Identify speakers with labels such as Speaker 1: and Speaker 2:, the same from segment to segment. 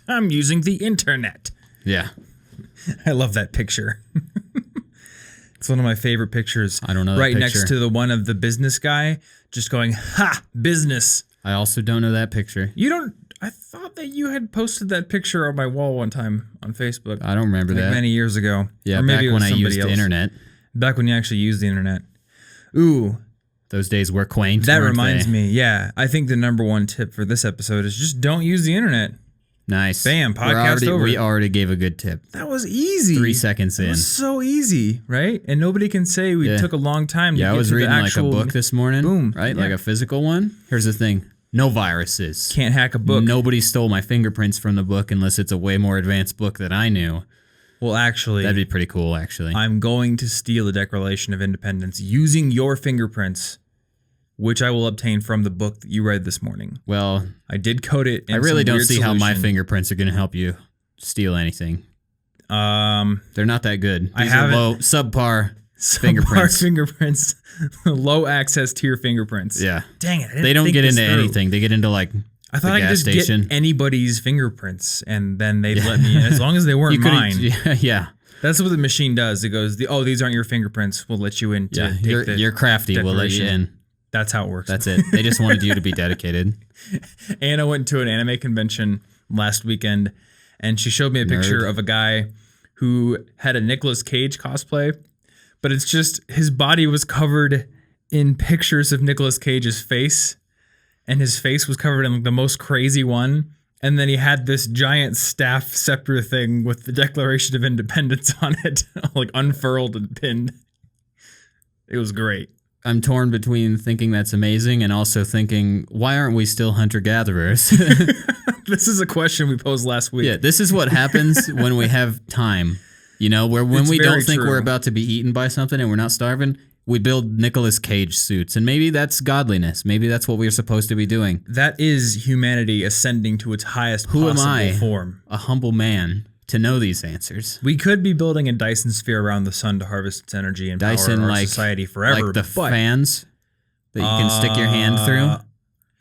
Speaker 1: I'm using the internet.
Speaker 2: Yeah.
Speaker 1: I love that picture. It's one of my favorite pictures.
Speaker 2: I don't know that
Speaker 1: right
Speaker 2: picture.
Speaker 1: next to the one of the business guy just going, ha, business.
Speaker 2: I also don't know that picture.
Speaker 1: You don't... I thought that you had posted that picture on my wall one time on Facebook.
Speaker 2: I don't remember that.
Speaker 1: Many years ago.
Speaker 2: Yeah,
Speaker 1: or maybe
Speaker 2: back when I used
Speaker 1: else.
Speaker 2: the internet.
Speaker 1: Back when you actually used the internet. Ooh.
Speaker 2: Those days were quaint.
Speaker 1: That reminds me. Yeah. I think the number one tip for this episode is just don't use the internet.
Speaker 2: Nice.
Speaker 1: Bam. Podcast over.
Speaker 2: We already gave a good tip.
Speaker 1: That was easy.
Speaker 2: 3 seconds in.
Speaker 1: It was so easy, right? And nobody can say we took a long time to get to the actual...
Speaker 2: Yeah, I was reading like a book this morning.
Speaker 1: Boom.
Speaker 2: Right?
Speaker 1: Yeah.
Speaker 2: Like a physical one. Here's the thing. No viruses.
Speaker 1: Can't hack a book.
Speaker 2: Nobody stole my fingerprints from the book unless it's a way more advanced book that I knew.
Speaker 1: Well, actually...
Speaker 2: That'd be pretty cool, actually.
Speaker 1: I'm going to steal the Declaration of Independence using your fingerprints, which I will obtain from the book that you read this morning.
Speaker 2: Well...
Speaker 1: I did code it in
Speaker 2: I really
Speaker 1: some
Speaker 2: don't
Speaker 1: weird
Speaker 2: see how my
Speaker 1: solution.
Speaker 2: fingerprints are going to help you steal anything. They're not that good. These are low, subpar fingerprints.
Speaker 1: Low access tier fingerprints.
Speaker 2: Yeah.
Speaker 1: Dang it.
Speaker 2: They don't get into anything. They get into like
Speaker 1: I thought I could just
Speaker 2: station.
Speaker 1: get anybody's fingerprints and then they'd let me in as long as they weren't mine.
Speaker 2: Yeah.
Speaker 1: That's what the machine does. It goes, these aren't your fingerprints. We'll let you in.
Speaker 2: You're crafty. We'll let you in.
Speaker 1: That's how it works.
Speaker 2: That's it. They just wanted you to be dedicated.
Speaker 1: Anna went to an anime convention last weekend and she showed me a picture of a guy who had a Nicolas Cage cosplay, but it's just his body was covered in pictures of Nicolas Cage's face, and his face was covered in the most crazy one. And then he had this giant staff scepter thing with the Declaration of Independence on it, like unfurled and pinned. It was great.
Speaker 2: I'm torn between thinking that's amazing and also thinking, why aren't we still hunter-gatherers?
Speaker 1: This is a question we posed last week.
Speaker 2: Yeah, this is what happens when we have time. You know, when we don't think we're about to be eaten by something and we're not starving, we build Nicolas Cage suits. And maybe that's godliness. Maybe that's what we're supposed to be doing.
Speaker 1: That is humanity ascending to its highest possible form.
Speaker 2: Who am I, a humble man, to know these answers?
Speaker 1: We could be building a Dyson sphere around the sun to harvest its energy and power our society forever.
Speaker 2: Like the fans that you can stick your hand through?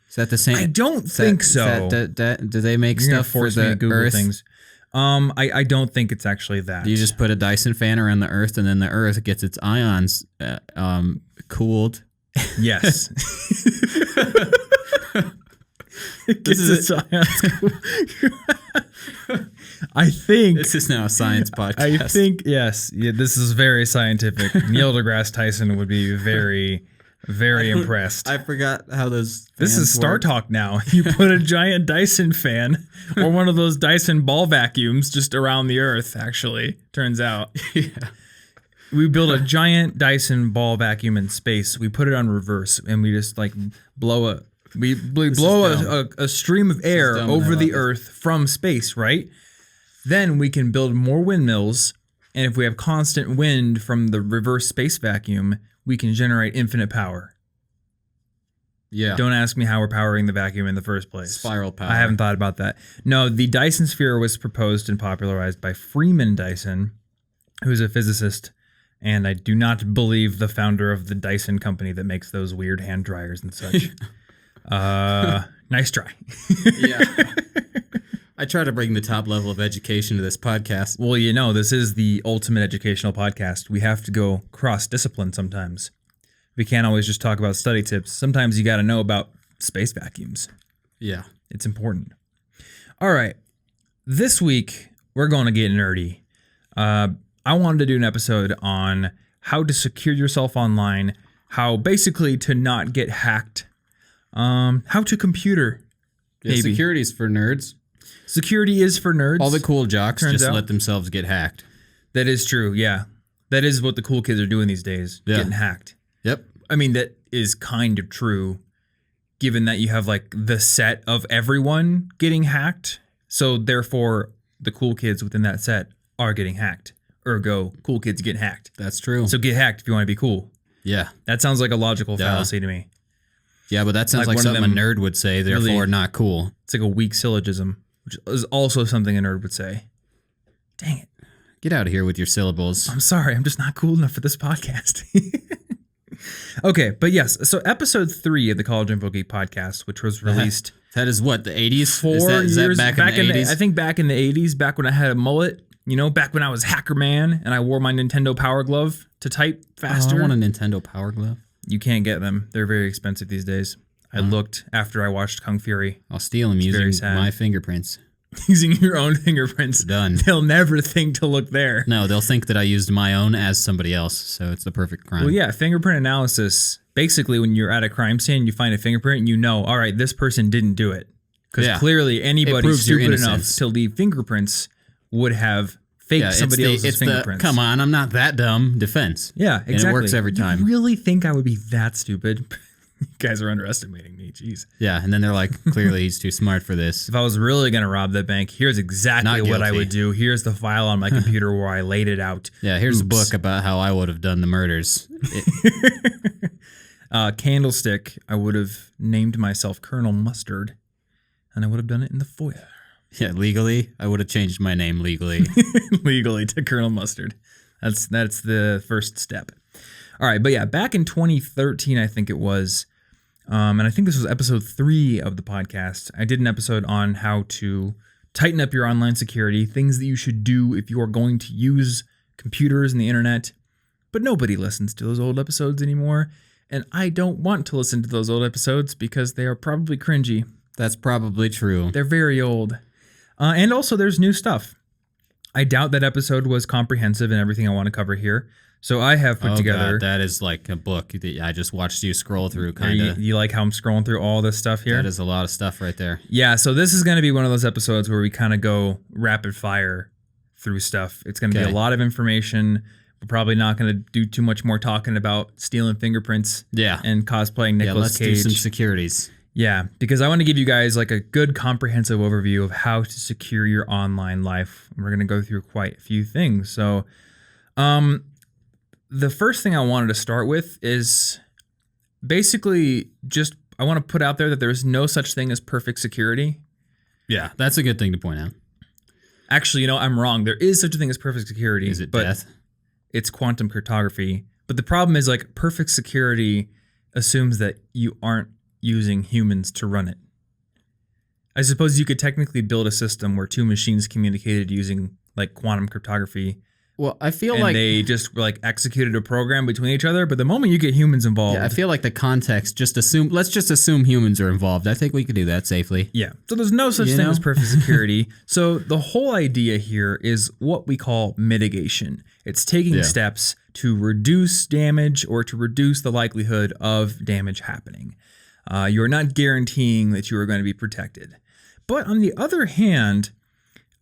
Speaker 2: Is that the same?
Speaker 1: I don't think so.
Speaker 2: Do they make stuff for the Earth?
Speaker 1: Things. I don't think it's actually that.
Speaker 2: You just put a Dyson fan around the Earth, and then the Earth gets its ions cooled.
Speaker 1: Yes. It gets its ions cooled. I think
Speaker 2: this is now a science podcast.
Speaker 1: I think yes. Yeah, this is very scientific. Neil deGrasse Tyson would be very, very impressed.
Speaker 2: I forgot how those.
Speaker 1: This is Star Talk now. You put a giant Dyson fan or one of those Dyson ball vacuums just around the Earth. Actually, turns out.
Speaker 2: Yeah.
Speaker 1: We build a giant Dyson ball vacuum in space. We put it on reverse, and we just like blow a stream of air over the Earth from space, right? Then we can build more windmills, and if we have constant wind from the reverse space vacuum, we can generate infinite power.
Speaker 2: Yeah.
Speaker 1: Don't ask me how we're powering the vacuum in the first place.
Speaker 2: Spiral power.
Speaker 1: I haven't thought about that. No, the Dyson sphere was proposed and popularized by Freeman Dyson, who's a physicist, and I do not believe the founder of the Dyson company that makes those weird hand dryers and such. Nice try.
Speaker 2: Yeah. I try to bring the top level of education to this podcast.
Speaker 1: Well, you know, this is the ultimate educational podcast. We have to go cross-discipline sometimes. We can't always just talk about study tips. Sometimes you got to know about space vacuums.
Speaker 2: Yeah.
Speaker 1: It's important. All right. This week, we're going to get nerdy. I wanted to do an episode on how to secure yourself online, how basically to not get hacked, how to computer.
Speaker 2: Yeah, security's for nerds.
Speaker 1: Security is for nerds.
Speaker 2: All the cool jocks just let themselves get hacked.
Speaker 1: That is true, yeah. That is what the cool kids are doing these days, getting hacked.
Speaker 2: Yep.
Speaker 1: I mean, that is kind of true, given that you have like the set of everyone getting hacked. So therefore, the cool kids within that set are getting hacked. Ergo, cool kids get hacked.
Speaker 2: That's true.
Speaker 1: So get hacked if you want to be cool.
Speaker 2: Yeah.
Speaker 1: That sounds like a logical fallacy to me.
Speaker 2: Yeah, but that sounds like something a nerd would say, therefore really, not cool.
Speaker 1: It's like a weak syllogism, which is also something a nerd would say. Dang it.
Speaker 2: Get out of here with your syllables.
Speaker 1: I'm sorry. I'm just not cool enough for this podcast. Okay, but yes. So episode 3 of the College Info Geek podcast, which was released
Speaker 2: That is what, the 80s?
Speaker 1: 4
Speaker 2: is
Speaker 1: years
Speaker 2: that back in the 80s?
Speaker 1: I think back in the 80s, back when I had a mullet, back when I was Hacker Man and I wore my Nintendo Power Glove to type faster.
Speaker 2: I want a Nintendo Power Glove.
Speaker 1: You can't get them. They're very expensive these days. I looked after I watched Kung Fury.
Speaker 2: I'll steal them using my fingerprints.
Speaker 1: Using your own fingerprints.
Speaker 2: Done.
Speaker 1: They'll never think to look there.
Speaker 2: No, they'll think that I used my own as somebody else, so it's the perfect crime.
Speaker 1: Well, yeah, fingerprint analysis. Basically, when you're at a crime scene, you find a fingerprint, and all right, this person didn't do it. Because clearly anybody stupid enough to leave fingerprints would have faked somebody else's fingerprints.
Speaker 2: Come on, I'm not that dumb defense.
Speaker 1: Yeah, exactly.
Speaker 2: And it works every time.
Speaker 1: You really think I would be that stupid? You guys are underestimating me. Jeez.
Speaker 2: Yeah, and then they're like, clearly he's too smart for this.
Speaker 1: If I was really going to rob the bank, here's exactly what I would do. Here's the file on my computer where I laid it out.
Speaker 2: Yeah, here's a book about how I would have done the murders.
Speaker 1: Candlestick, I would have named myself Colonel Mustard, and I would have done it in the foyer.
Speaker 2: Yeah, legally, I would have changed my name legally.
Speaker 1: Legally to Colonel Mustard. That's the first step. All right, but yeah, back in 2013, I think it was, and I think this was episode 3 of the podcast, I did an episode on how to tighten up your online security, things that you should do if you are going to use computers and the internet, but nobody listens to those old episodes anymore, and I don't want to listen to those old episodes because they are probably cringy.
Speaker 2: That's probably true.
Speaker 1: They're very old. And also, there's new stuff. I doubt that episode was comprehensive in everything I want to cover here. So I have put together...
Speaker 2: God, that is like a book that I just watched you scroll through, kind of.
Speaker 1: You like how I'm scrolling through all this stuff here?
Speaker 2: That is a lot of stuff right there.
Speaker 1: Yeah, so this is going to be one of those episodes where we kind of go rapid fire through stuff. It's going to be a lot of information. We're probably not going to do too much more talking about stealing fingerprints and cosplaying Nicolas Cage.
Speaker 2: Let's do some securities.
Speaker 1: Yeah, because I want to give you guys like a good comprehensive overview of how to secure your online life. We're going to go through quite a few things. So, the first thing I wanted to start with is basically just I want to put out there that there is no such thing as perfect security.
Speaker 2: Yeah, that's a good thing to point out.
Speaker 1: Actually, I'm wrong. There is such a thing as perfect security.
Speaker 2: Is it death?
Speaker 1: It's quantum cryptography. But the problem is like perfect security assumes that you aren't using humans to run it. I suppose you could technically build a system where 2 machines communicated using like quantum cryptography.
Speaker 2: Well, I feel
Speaker 1: like they just like executed a program between each other, but the moment you get humans involved,
Speaker 2: I feel like the context let's just assume humans are involved. I think we could do that safely.
Speaker 1: Yeah. So there's no such thing as perfect security. So the whole idea here is what we call mitigation. It's taking steps to reduce damage or to reduce the likelihood of damage happening. You're not guaranteeing that you are going to be protected. But on the other hand,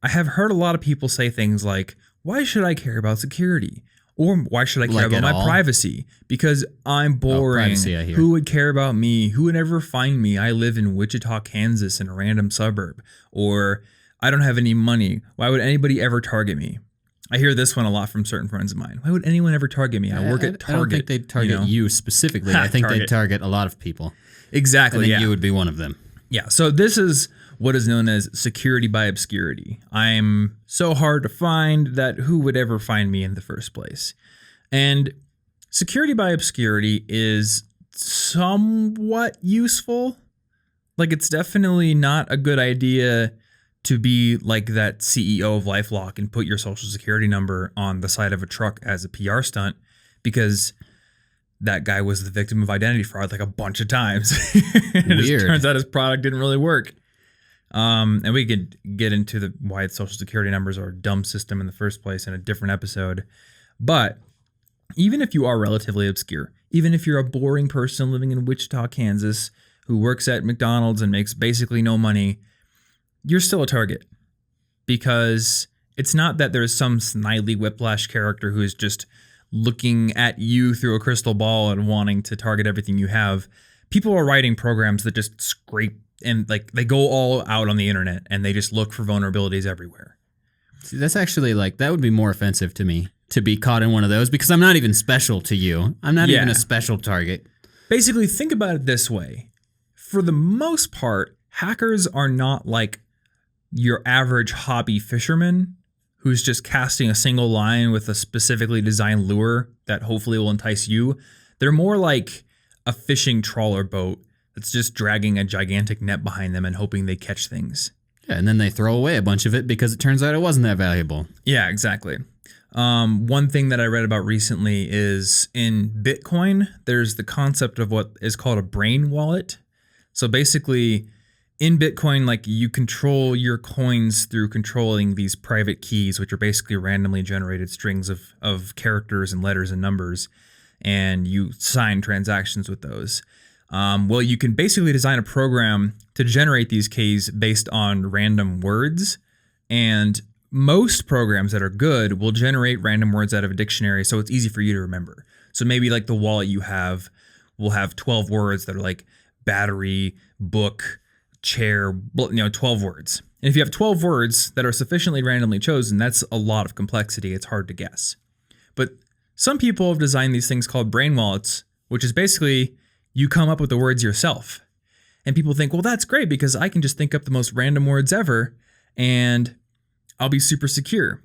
Speaker 1: I have heard a lot of people say things like, why should I care about security? Or why should I care about my privacy? Because I'm boring.
Speaker 2: Privacy, I hear.
Speaker 1: Who would care about me? Who would ever find me? I live in Wichita, Kansas in a random suburb. Or I don't have any money. Why would anybody ever target me? I hear this one a lot from certain friends of mine. Why would anyone ever target me? I work at Target.
Speaker 2: I don't think they'd target you specifically. I think they'd target a lot of people.
Speaker 1: Exactly.
Speaker 2: I think you would be one of them.
Speaker 1: Yeah. So this is what is known as security by obscurity. I'm so hard to find that who would ever find me in the first place? And security by obscurity is somewhat useful. Like it's definitely not a good idea to be like that CEO of LifeLock and put your social security number on the side of a truck as a PR stunt, because that guy was the victim of identity fraud like a bunch of times. It turns out his product didn't really work. And we could get into why social security numbers are a dumb system in the first place in a different episode. But even if you are relatively obscure, even if you're a boring person living in Wichita, Kansas, who works at McDonald's and makes basically no money, you're still a target. Because it's not that there's some snidely whiplash character who is just looking at you through a crystal ball and wanting to target everything you have. People are writing programs that just scrape and like they go all out on the internet and they just look for vulnerabilities everywhere.
Speaker 2: See, that's actually that would be more offensive to me to be caught in one of those, because I'm not even special to you. I'm not even a special target.
Speaker 1: Basically, think about it this way. For the most part, hackers are not like your average hobby fisherman who's just casting a single line with a specifically designed lure that hopefully will entice you. They're more like a fishing trawler boat It's just dragging a gigantic net behind them and hoping they catch things.
Speaker 2: Yeah, and then they throw away a bunch of it because it turns out it wasn't that valuable.
Speaker 1: Yeah, exactly. One thing that I read about recently is in Bitcoin, there's the concept of what is called a brain wallet. So basically, in Bitcoin, like you control your coins through controlling these private keys, which are basically randomly generated strings of characters and letters and numbers, and you sign transactions with those. Well, you can basically design a program to generate these keys based on random words, and most programs that are good will generate random words out of a dictionary, so it's easy for you to remember. So maybe like the wallet you have will have 12 words that are like battery, book, chair, 12 words. And if you have 12 words that are sufficiently randomly chosen, that's a lot of complexity. It's hard to guess. But some people have designed these things called brain wallets, which is basically you come up with the words yourself. And people think, well, that's great because I can just think up the most random words ever and I'll be super secure.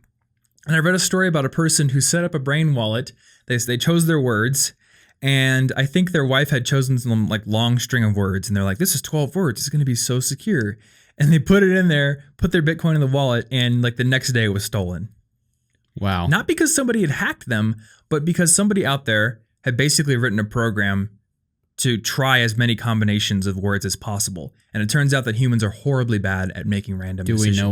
Speaker 1: And I read a story about a person who set up a brain wallet. They chose their words, and I think their wife had chosen some like long string of words, and they're like, this is 12 words. It's going to be so secure. And they put it in there, put their Bitcoin in the wallet, and like the next day it was stolen.
Speaker 2: Wow.
Speaker 1: Not because somebody had hacked them, but because somebody out there had basically written a program to try as many combinations of words as possible. And it turns out that humans are horribly bad at making random decisions.
Speaker 2: Do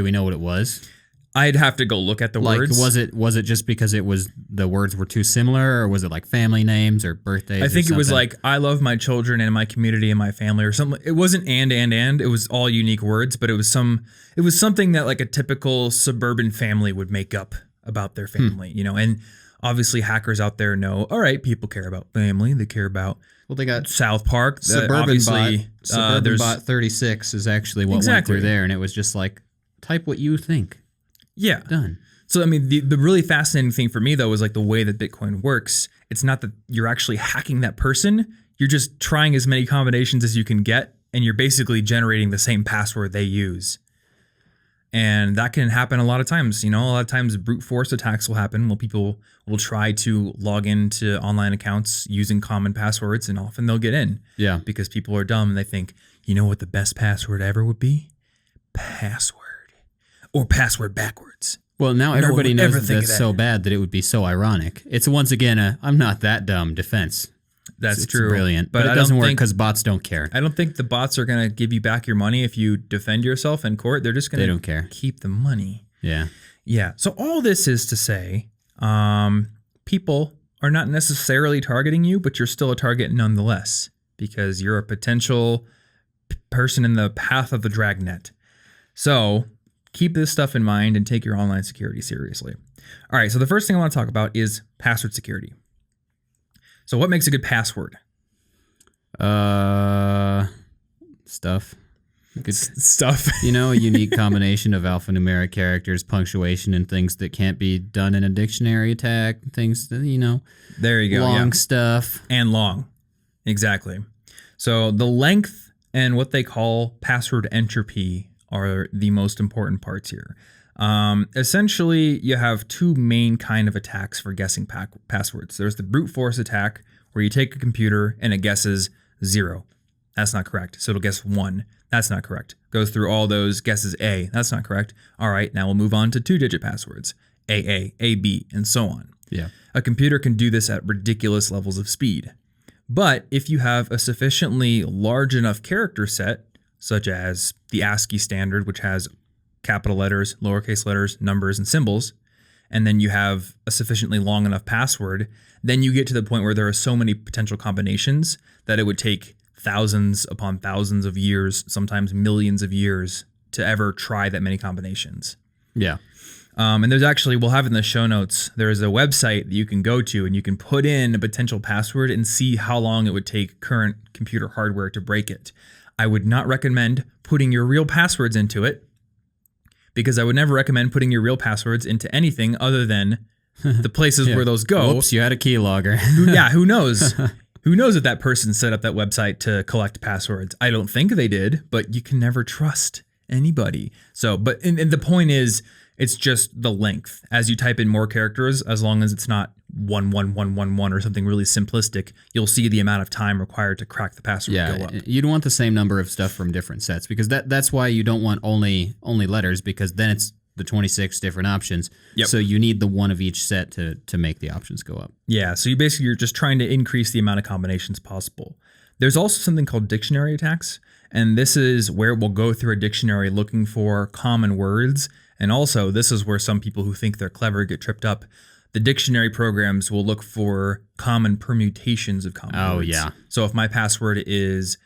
Speaker 2: we know what it was?
Speaker 1: I'd have to go look at the words.
Speaker 2: Was it just because the words were too similar, or was it like family names or birthdays?
Speaker 1: I think it was like, I love my children and my community and my family or something. It wasn't and. It was all unique words, but it was something that like a typical suburban family would make up about their family, and obviously hackers out there know, all right, people care about family. They care about,
Speaker 2: well, they got
Speaker 1: South Park.
Speaker 2: Suburban Bot 36 is actually what went through there. And it was just like, type what you think.
Speaker 1: Yeah.
Speaker 2: Done.
Speaker 1: So, I mean, the really fascinating thing for me, though, is like the way that Bitcoin works. It's not that you're actually hacking that person. You're just trying as many combinations as you can get, and you're basically generating the same password they use. And that can happen a lot of times. A lot of times brute force attacks will happen where people will try to log into online accounts using common passwords, and often they'll get in.
Speaker 2: Yeah.
Speaker 1: Because people are dumb and they think, you know what the best password ever would be? Password. Or password backwards.
Speaker 2: Well, now everybody knows that that's so bad that it would be so ironic. It's once again a I'm not that dumb defense.
Speaker 1: It's true.
Speaker 2: Brilliant. But it doesn't work because bots don't care.
Speaker 1: I don't think the bots are going to give you back your money if you defend yourself in court. They're just going to keep the money.
Speaker 2: Yeah.
Speaker 1: Yeah. So all this is to say, people are not necessarily targeting you, but you're still a target nonetheless because you're a potential person in the path of the dragnet. So keep this stuff in mind and take your online security seriously. All right. So the first thing I want to talk about is password security. So what makes a good password?
Speaker 2: Stuff. Good
Speaker 1: stuff.
Speaker 2: A unique combination of alphanumeric characters, punctuation, and things that can't be done in a dictionary attack. Things that,
Speaker 1: There you go.
Speaker 2: Long stuff.
Speaker 1: And long. Exactly. So the length and what they call password entropy are the most important parts here. Essentially, you have two main kind of attacks for guessing passwords. There's the brute force attack, where you take a computer and it guesses 0. That's not correct. So it'll guess 1. That's not correct. Goes through all those, guesses A. That's not correct. All right, now we'll move on to 2-digit passwords. AA, AB, and so on.
Speaker 2: Yeah.
Speaker 1: A computer can do this at ridiculous levels of speed. But if you have a sufficiently large enough character set, such as the ASCII standard, which has capital letters, lowercase letters, numbers, and symbols, and then you have a sufficiently long enough password, then you get to the point where there are so many potential combinations that it would take thousands upon thousands of years, sometimes millions of years, to ever try that many combinations.
Speaker 2: Yeah.
Speaker 1: And there's actually, we'll have in the show notes, there's a website that you can go to and you can put in a potential password and see how long it would take current computer hardware to break it. I would not recommend putting your real passwords into it, because I would never recommend putting your real passwords into anything other than the places where those go.
Speaker 2: Oops, you had a keylogger.
Speaker 1: Who knows? Who knows if that person set up that website to collect passwords? I don't think they did, but you can never trust anybody. So, and the point is, It's just the length. As you type in more characters, as long as it's not 11111 or something really simplistic, you'll see the amount of time required to crack the password go up.
Speaker 2: You'd want the same number of stuff from different sets, because that's why you don't want only letters, because then it's the 26 different options.
Speaker 1: Yep.
Speaker 2: So you need the one of each set to make the options go up.
Speaker 1: Yeah, so you're just trying to increase the amount of combinations possible. There's also something called dictionary attacks, and this is where it will go through a dictionary looking for common words. And also, this is where some people who think they're clever get tripped up. The dictionary programs will look for common permutations of common words. Oh, yeah. So if my password is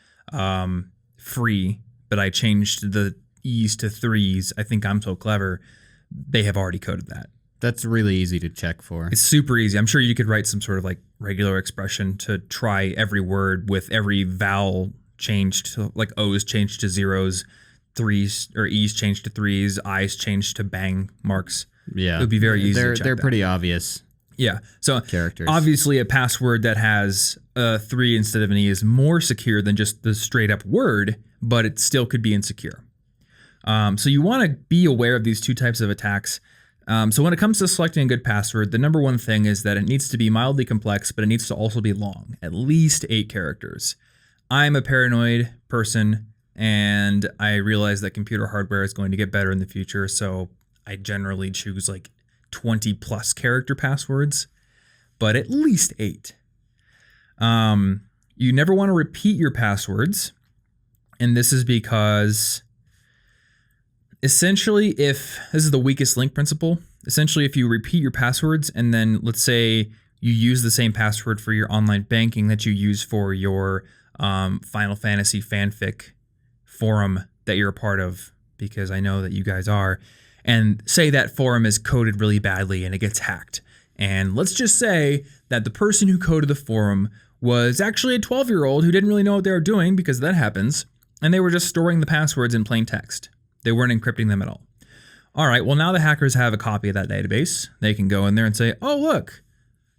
Speaker 1: free, but I changed the E's to threes, I think I'm so clever, they have already coded that.
Speaker 2: That's really easy to check for.
Speaker 1: It's super easy. I'm sure you could write some sort of like regular expression to try every word with every vowel changed to, like O's changed to zeros, threes or E's changed to threes, I's changed to bang marks.
Speaker 2: Yeah.
Speaker 1: It would be very easy to check
Speaker 2: They're
Speaker 1: that.
Speaker 2: pretty obvious.
Speaker 1: Yeah. So
Speaker 2: characters.
Speaker 1: Obviously a password that has a 3 instead of an E is more secure than just the straight up word, but it still could be insecure. So you want to be aware of these two types of attacks. So when it comes to selecting a good password, the number one thing is that it needs to be mildly complex, but it needs to also be long, at least 8 characters. I'm a paranoid person, and I realize that computer hardware is going to get better in the future, so I generally choose like 20 plus character passwords, but at least 8. You never want to repeat your passwords, and this is because essentially, if this is the weakest link principle, essentially if you repeat your passwords and then let's say you use the same password for your online banking that you use for your Final Fantasy fanfic forum that you're a part of, because I know that you guys are, and say that forum is coded really badly and it gets hacked. And let's just say that the person who coded the forum was actually a 12-year-old who didn't really know what they were doing, because that happens, and they were just storing the passwords in plain text. They weren't encrypting them at all. All right, well, now the hackers have a copy of that database. They can go in there and say, oh, look,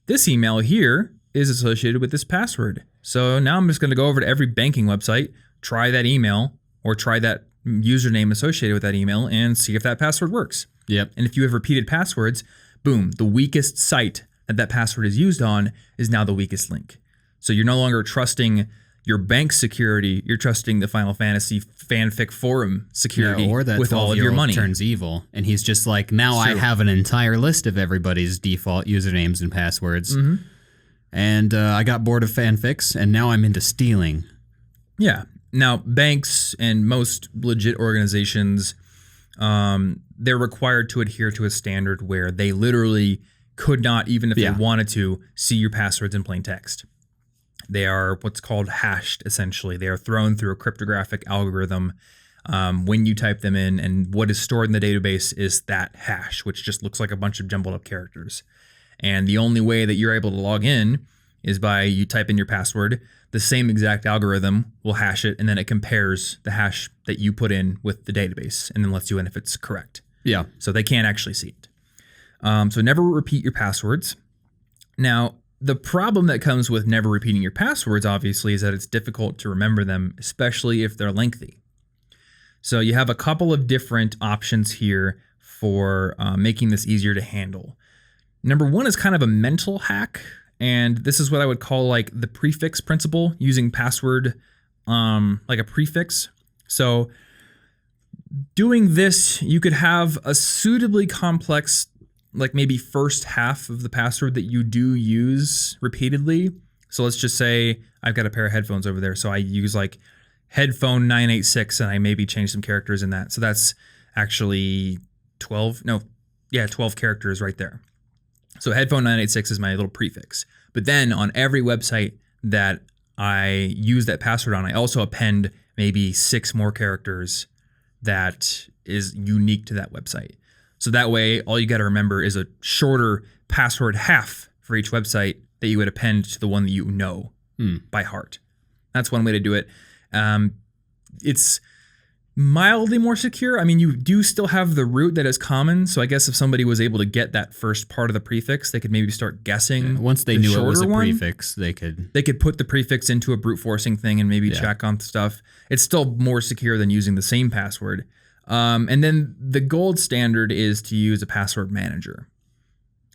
Speaker 1: this email here is associated with this password. So now I'm just going to go over to every banking website, try that email, or try that username associated with that email and see if that password works.
Speaker 2: Yep.
Speaker 1: And if you have repeated passwords, boom, the weakest site that password is used on is now the weakest link. So you're no longer trusting your bank security, you're trusting the Final Fantasy fanfic forum security,
Speaker 2: or that
Speaker 1: with all of your money.
Speaker 2: Turns evil, and he's just like, now I have an entire list of everybody's default usernames and passwords, and I got bored of fanfics, and now I'm into stealing.
Speaker 1: Yeah. Now, banks and most legit organizations, they're required to adhere to a standard where they literally could not, even if they wanted to, see your passwords in plain text. They are what's called hashed, essentially. They are thrown through a cryptographic algorithm when you type them in, and what is stored in the database is that hash, which just looks like a bunch of jumbled up characters. And the only way that you're able to log in is by you type in your password, the same exact algorithm will hash it, and then it compares the hash that you put in with the database, and then lets you in if it's correct.
Speaker 2: Yeah.
Speaker 1: So they can't actually see it. So never repeat your passwords. Now, the problem that comes with never repeating your passwords, obviously, is that it's difficult to remember them, especially if they're lengthy. So you have a couple of different options here for making this easier to handle. Number one is kind of a mental hack, and this is what I would call like the prefix principle, using password like a prefix. So doing this, you could have a suitably complex, like maybe first half of the password that you do use repeatedly. So let's just say I've got a pair of headphones over there. So I use like headphone 986 and I maybe change some characters in that. So that's actually 12 characters right there. So headphone 986 is my little prefix. But then on every website that I use that password on, I also append maybe 6 more characters that is unique to that website. So that way, all you got to remember is a shorter password half for each website that you would append to the one that you know by heart. That's one way to do it. It's mildly more secure. I mean, you do still have the root that is common. So I guess if somebody was able to get that first part of the prefix, they could maybe start guessing.
Speaker 2: Yeah, once they knew it was a prefix, they could
Speaker 1: put the prefix into a brute forcing thing and maybe check on stuff. It's still more secure than using the same password. And then the gold standard is to use a password manager.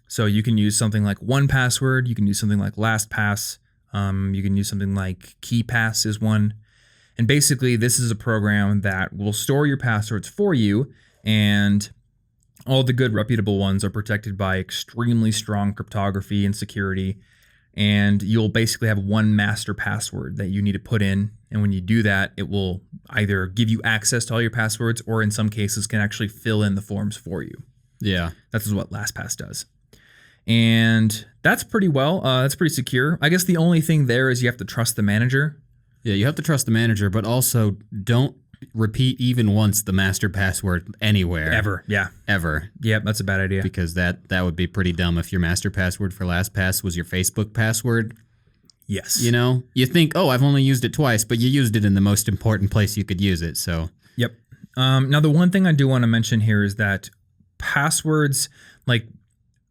Speaker 1: So you can use something like 1Password. You can use something like LastPass. You can use something like KeyPass is one. And basically, this is a program that will store your passwords for you, and all the good reputable ones are protected by extremely strong cryptography and security. And you'll basically have one master password that you need to put in. And when you do that, it will either give you access to all your passwords, or in some cases can actually fill in the forms for you.
Speaker 2: Yeah.
Speaker 1: That's what LastPass does. And that's pretty well. That's pretty secure. I guess the only thing there is you have to trust the manager.
Speaker 2: Yeah, you have to trust the manager, but also don't repeat even once the master password anywhere.
Speaker 1: Ever. Yeah.
Speaker 2: Ever.
Speaker 1: Yep, that's a bad idea.
Speaker 2: Because that would be pretty dumb if your master password for LastPass was your Facebook password.
Speaker 1: Yes.
Speaker 2: You know, you think, oh, I've only used it twice, but you used it in the most important place you could use it. So.
Speaker 1: Yep. Now, the one thing I do want to mention here is that passwords, like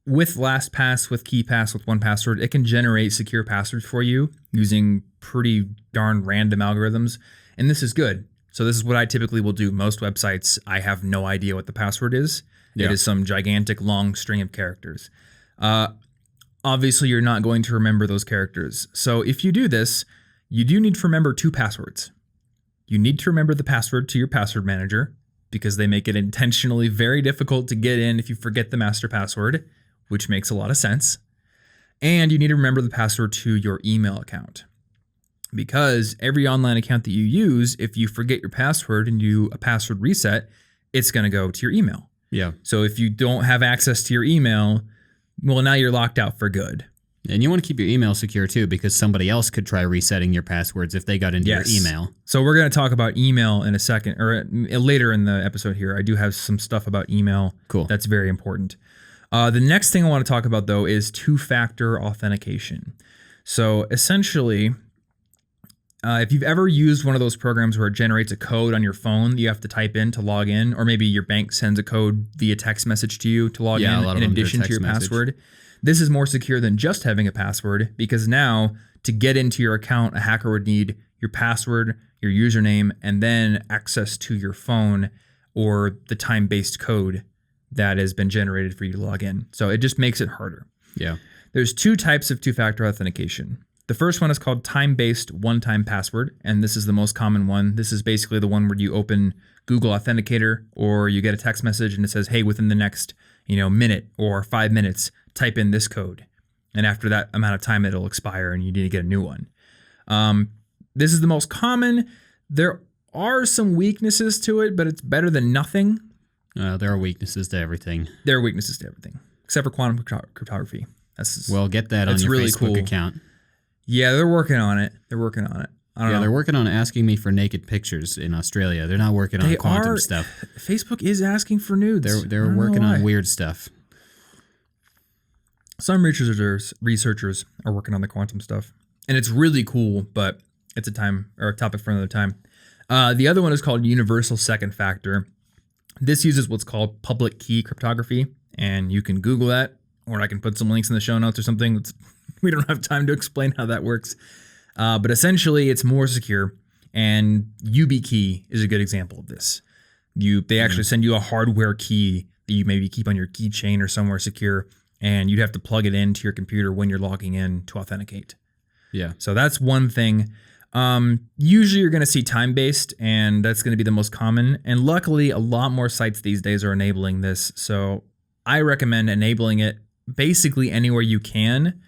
Speaker 1: with LastPass, with KeyPass, with 1Password, it can generate secure passwords for you using pretty darn random algorithms. And this is good. So this is what I typically will do. Most websites, I have no idea what the password is. Yeah. It is some gigantic long string of characters. Obviously, you're not going to remember those characters. So if you do this, you do need to remember 2 passwords. You need to remember the password to your password manager, because they make it intentionally very difficult to get in if you forget the master password, which makes a lot of sense. And you need to remember the password to your email account, because every online account that you use, if you forget your password and do a password reset, it's going to go to your email.
Speaker 2: Yeah.
Speaker 1: So if you don't have access to your email, well, now you're locked out for good.
Speaker 2: And you want to keep your email secure too, because somebody else could try resetting your passwords if they got into your email.
Speaker 1: So we're going to talk about email in a second, or later in the episode here. I do have some stuff about email.
Speaker 2: Cool.
Speaker 1: That's very important. The next thing I want to talk about, though, is two-factor authentication. So essentially, if you've ever used one of those programs where it generates a code on your phone that you have to type in to log in, or maybe your bank sends a code via text message to you to log in addition to your password, this is more secure than just having a password, because now to get into your account, a hacker would need your password, your username, and then access to your phone or the time-based code that has been generated for you to log in. So it just makes it harder.
Speaker 2: Yeah.
Speaker 1: There's 2 types of two-factor authentication. The first one is called time-based one-time password, and this is the most common one. This is basically the one where you open Google Authenticator, or you get a text message and it says, hey, within the next minute or 5 minutes, type in this code. And after that amount of time, it'll expire and you need to get a new one. This is the most common. There are some weaknesses to it, but it's better than nothing.
Speaker 2: There are weaknesses to everything.
Speaker 1: There are weaknesses to everything, except for quantum cryptography.
Speaker 2: Well, get that on your
Speaker 1: really
Speaker 2: Facebook account.
Speaker 1: Yeah, they're working on it. I don't know.
Speaker 2: They're working on asking me for naked pictures in Australia. They're not working on quantum stuff.
Speaker 1: Facebook is asking for nudes.
Speaker 2: They're working on weird stuff.
Speaker 1: Some researchers are working on the quantum stuff, and it's really cool, but it's a topic for another time. The other one is called universal second factor. This uses what's called public key cryptography, and you can Google that, or I can put some links in the show notes or something. We don't have time to explain how that works. But essentially, it's more secure, and YubiKey is a good example of this. They actually send you a hardware key that you maybe keep on your keychain or somewhere secure, and you'd have to plug it into your computer when you're logging in to authenticate.
Speaker 2: Yeah.
Speaker 1: So that's one thing. Usually you're going to see time-based, and that's going to be the most common. And luckily, a lot more sites these days are enabling this. So I recommend enabling it basically anywhere you can,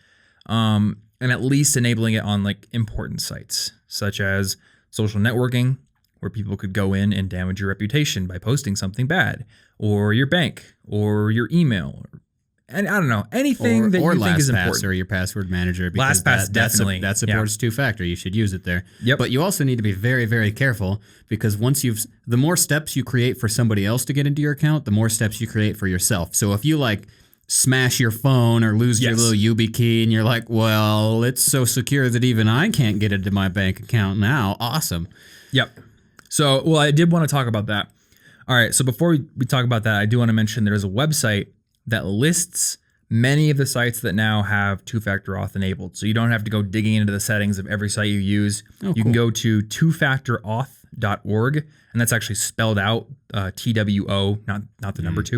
Speaker 1: and at least enabling it on like important sites, such as social networking, where people could go in and damage your reputation by posting something bad, or your bank, or your email, and I don't know, anything that you think is important.
Speaker 2: Or your password manager.
Speaker 1: LastPass definitely.
Speaker 2: That supports two-factor. You should use it there.
Speaker 1: Yep.
Speaker 2: But you also need to be very, very careful, because the more steps you create for somebody else to get into your account, the more steps you create for yourself. So if you smash your phone or lose your little YubiKey and you're like, well, it's so secure that even I can't get into my bank account now. Awesome.
Speaker 1: Yep. So, I did want to talk about that. All right. So before we talk about that, I do want to mention there's a website that lists many of the sites that now have two-factor auth enabled. So you don't have to go digging into the settings of every site you use. You can go to twofactorauth.com two-factorauth.org, and that's actually spelled out TWO, not the number 2.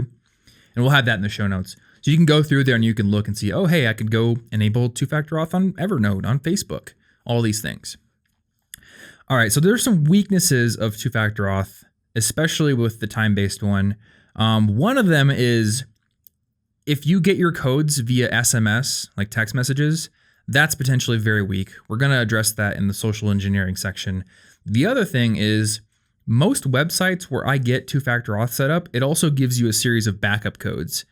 Speaker 1: And we'll have that in the show notes. So you can go through there and you can look and see, oh, hey, I could go enable two-factor auth on Evernote, on Facebook, all these things. All right, so there's some weaknesses of two-factor auth, especially with the time-based one. One of them is if you get your codes via SMS, like text messages, that's potentially very weak. We're going to address that in the social engineering section. The other thing is most websites where I get two-factor auth set up, it also gives you a series of backup codes.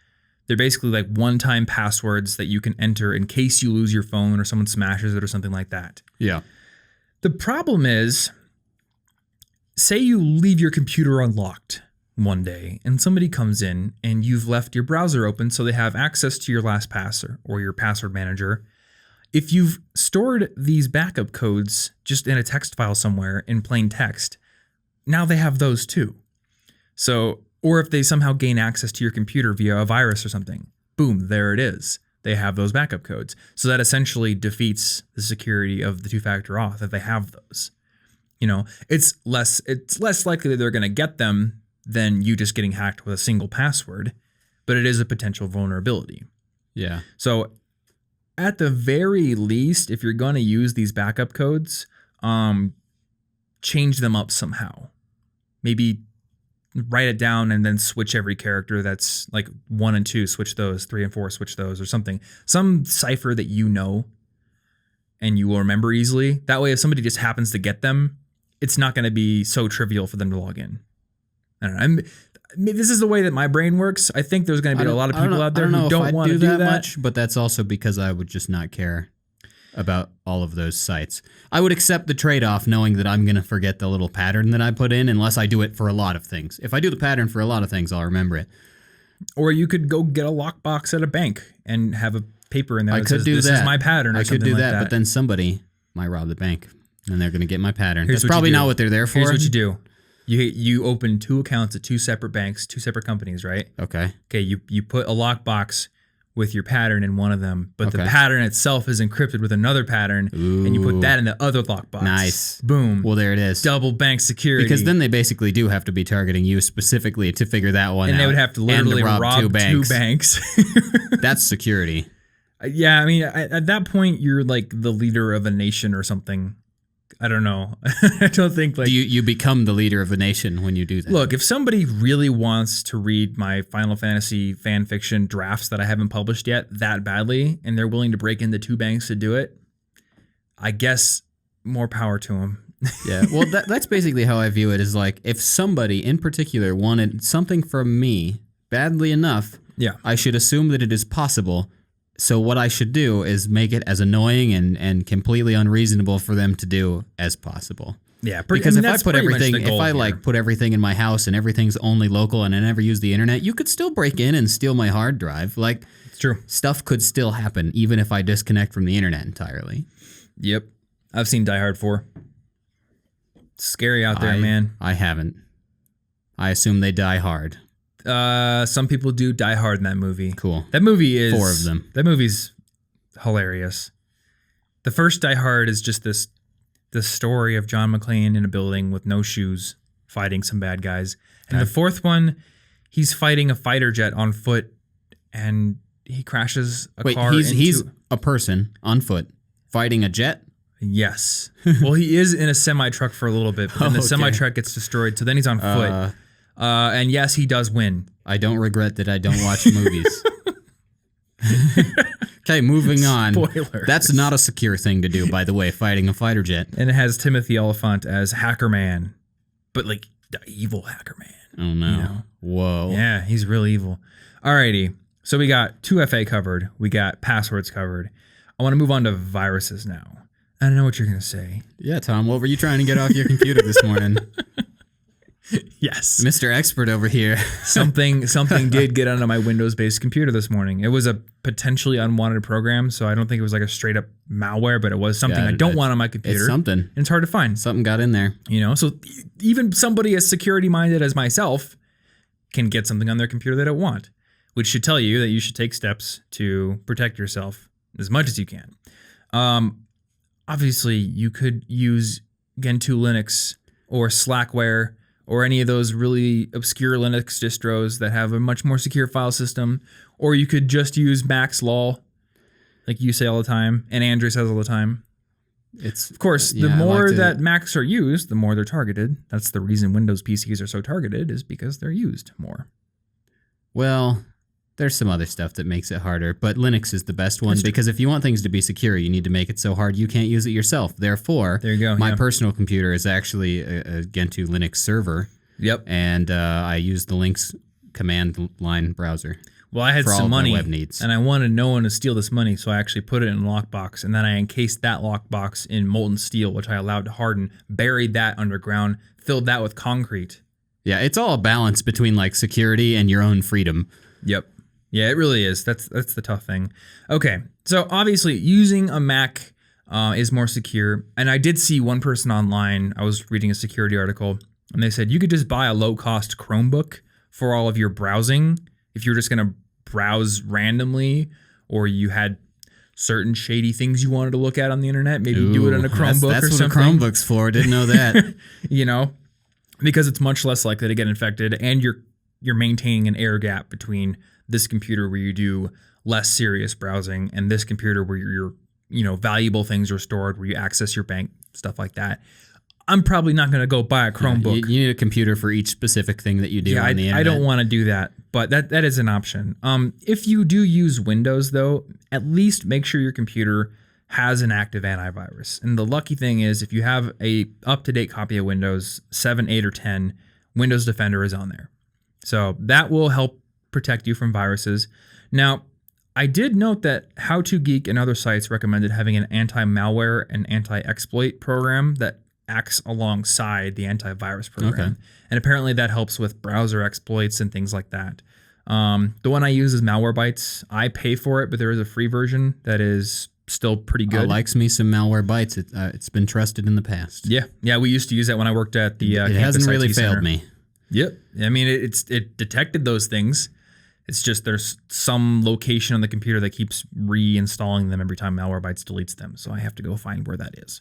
Speaker 1: They're basically like one-time passwords that you can enter in case you lose your phone or someone smashes it or something like that.
Speaker 2: Yeah.
Speaker 1: The problem is, say you leave your computer unlocked one day and somebody comes in and you've left your browser open so they have access to your LastPass or your password manager. If you've stored these backup codes just in a text file somewhere in plain text, now they have those too. So, or if they somehow gain access to your computer via a virus or something, boom, there it is. They have those backup codes. So that essentially defeats the security of the two-factor auth if they have those. You know, it's less likely that they're going to get them than you just getting hacked with a single password, but it is a potential vulnerability.
Speaker 2: Yeah.
Speaker 1: So at the very least, if you're going to use these backup codes, change them up somehow. Maybe write it down and then switch every character that's like 1 and 2, switch those, 3 and 4, switch those or something. Some cipher that you know and you will remember easily. That way, if somebody just happens to get them, it's not going to be so trivial for them to log in. I don't know. This is the way that my brain works. I think there's going to be a lot of people out there who don't want to do that much.
Speaker 2: But that's also because I would just not care about all of those sites. I would accept the trade-off knowing that I'm going to forget the little pattern that I put in unless I do it for a lot of things. If I do the pattern for a lot of things, I'll remember it.
Speaker 1: Or you could go get a lockbox at a bank and have a paper in there that says,
Speaker 2: this
Speaker 1: is my pattern or something like that. I could do that,
Speaker 2: but then somebody might rob the bank and they're going to get my pattern. That's probably not what they're there for.
Speaker 1: Here's what you do. You open 2 accounts at 2 separate banks, 2 separate companies, right?
Speaker 2: Okay.
Speaker 1: Okay, you put a lockbox with your pattern in one of them, but the pattern itself is encrypted with another pattern, and you put that in the other lockbox.
Speaker 2: Nice.
Speaker 1: Boom.
Speaker 2: Well, there it is.
Speaker 1: Double bank security.
Speaker 2: Because then they basically do have to be targeting you specifically to figure that one out.
Speaker 1: And they would have to literally rob 2 banks.
Speaker 2: That's security.
Speaker 1: Yeah, I mean, at that point, you're like the leader of a nation or something. I don't know. I don't think like...
Speaker 2: You become the leader of a nation when you do that.
Speaker 1: Look, if somebody really wants to read my Final Fantasy fan fiction drafts that I haven't published yet that badly, and they're willing to break into 2 banks to do it, I guess more power to them.
Speaker 2: Yeah, well, that's basically how I view it, is like, if somebody in particular wanted something from me badly enough, I should assume that it is possible. So what I should do is make it as annoying and completely unreasonable for them to do as possible.
Speaker 1: Yeah,
Speaker 2: because if I put everything in my house and everything's only local and I never use the internet, you could still break in and steal my hard drive. Like,
Speaker 1: it's true.
Speaker 2: Stuff could still happen even if I disconnect from the internet entirely.
Speaker 1: Yep, I've seen Die Hard 4. It's scary out there, man.
Speaker 2: I haven't. I assume they die hard.
Speaker 1: Some people do die hard in that movie.
Speaker 2: Cool.
Speaker 1: That movie is
Speaker 2: 4 of them.
Speaker 1: That movie's hilarious. The first Die Hard is just this story of John McClane in a building with no shoes fighting some bad guys. And the fourth one, he's fighting a fighter jet on foot and he crashes a car
Speaker 2: he's a person on foot fighting a jet?
Speaker 1: Yes. Well, he is in a semi-truck for a little bit, but then the semi-truck gets destroyed, so then he's on foot. And yes, he does win.
Speaker 2: I don't regret that I don't watch movies. Okay, moving on.
Speaker 1: Spoilers.
Speaker 2: That's not a secure thing to do, by the way, fighting a fighter jet.
Speaker 1: And it has Timothy Oliphant as Hacker Man, but like the evil Hacker Man.
Speaker 2: Oh, no.
Speaker 1: You know?
Speaker 2: Whoa.
Speaker 1: Yeah, he's real evil. Alrighty, so we got 2FA covered. We got passwords covered. I want to move on to viruses now. I don't know what you're going to say.
Speaker 2: Yeah, Tom, what were you trying to get off your computer this morning?
Speaker 1: Yes.
Speaker 2: Mr. Expert over here.
Speaker 1: Something did get onto my Windows-based computer this morning. It was a potentially unwanted program, so I don't think it was like a straight-up malware, but it was something I don't want on my computer.
Speaker 2: It's something.
Speaker 1: And it's hard to find.
Speaker 2: Something got in there.
Speaker 1: You know, so even somebody as security-minded as myself can get something on their computer they don't want, which should tell you that you should take steps to protect yourself as much as you can. Obviously, you could use Gentoo Linux or Slackware or any of those really obscure Linux distros that have a much more secure file system. Or you could just use Max Lol, like you say all the time, and Andrew says all the time. Of course, the more that Macs are used, the more they're targeted. That's the reason Windows PCs are so targeted, is because they're used more.
Speaker 2: Well, there's some other stuff that makes it harder, but Linux is the best one because if you want things to be secure, you need to make it so hard you can't use it yourself. Therefore,
Speaker 1: there you go.
Speaker 2: My personal computer is actually a Gentoo Linux server.
Speaker 1: Yep.
Speaker 2: And I use the Lynx command line browser.
Speaker 1: Well, I had some money,
Speaker 2: web needs.
Speaker 1: And I wanted no one to steal this money, so I actually put it in a lockbox, and then I encased that lockbox in molten steel, which I allowed to harden, buried that underground, filled that with concrete.
Speaker 2: Yeah, it's all a balance between like security and your own freedom.
Speaker 1: Yep. Yeah, it really is. That's the tough thing. Okay, so obviously using a Mac is more secure, and I did see one person online, I was reading a security article, and they said you could just buy a low-cost Chromebook for all of your browsing if you're just going to browse randomly, or you had certain shady things you wanted to look at on the internet. Maybe do it on a Chromebook
Speaker 2: that's
Speaker 1: or something.
Speaker 2: That's what a Chromebook's for. Didn't know that.
Speaker 1: Because it's much less likely to get infected, and you're maintaining an air gap between this computer where you do less serious browsing and this computer where your valuable things are stored, where you access your bank, stuff like that. I'm probably not going to go buy a Chromebook.
Speaker 2: You need a computer for each specific thing that you do on the internet.
Speaker 1: I don't want to do that, but that is an option. If you do use Windows, though, at least make sure your computer has an active antivirus. And the lucky thing is, if you have a up-to-date copy of Windows 7, 8, or 10, Windows Defender is on there. So that will help protect you from viruses. Now, I did note that How To Geek and other sites recommended having an anti-malware and anti-exploit program that acts alongside the antivirus program. Okay. And apparently that helps with browser exploits and things like that. The one I use is Malwarebytes. I pay for it, but there is a free version that is still pretty good.
Speaker 2: Likes me some Malwarebytes. It's been trusted in the past.
Speaker 1: Yeah, we used to use that when I worked at the
Speaker 2: it hasn't really failed me.
Speaker 1: Yep. I mean, it detected those things. It's just there's some location on the computer that keeps reinstalling them every time Malwarebytes deletes them. So I have to go find where that is,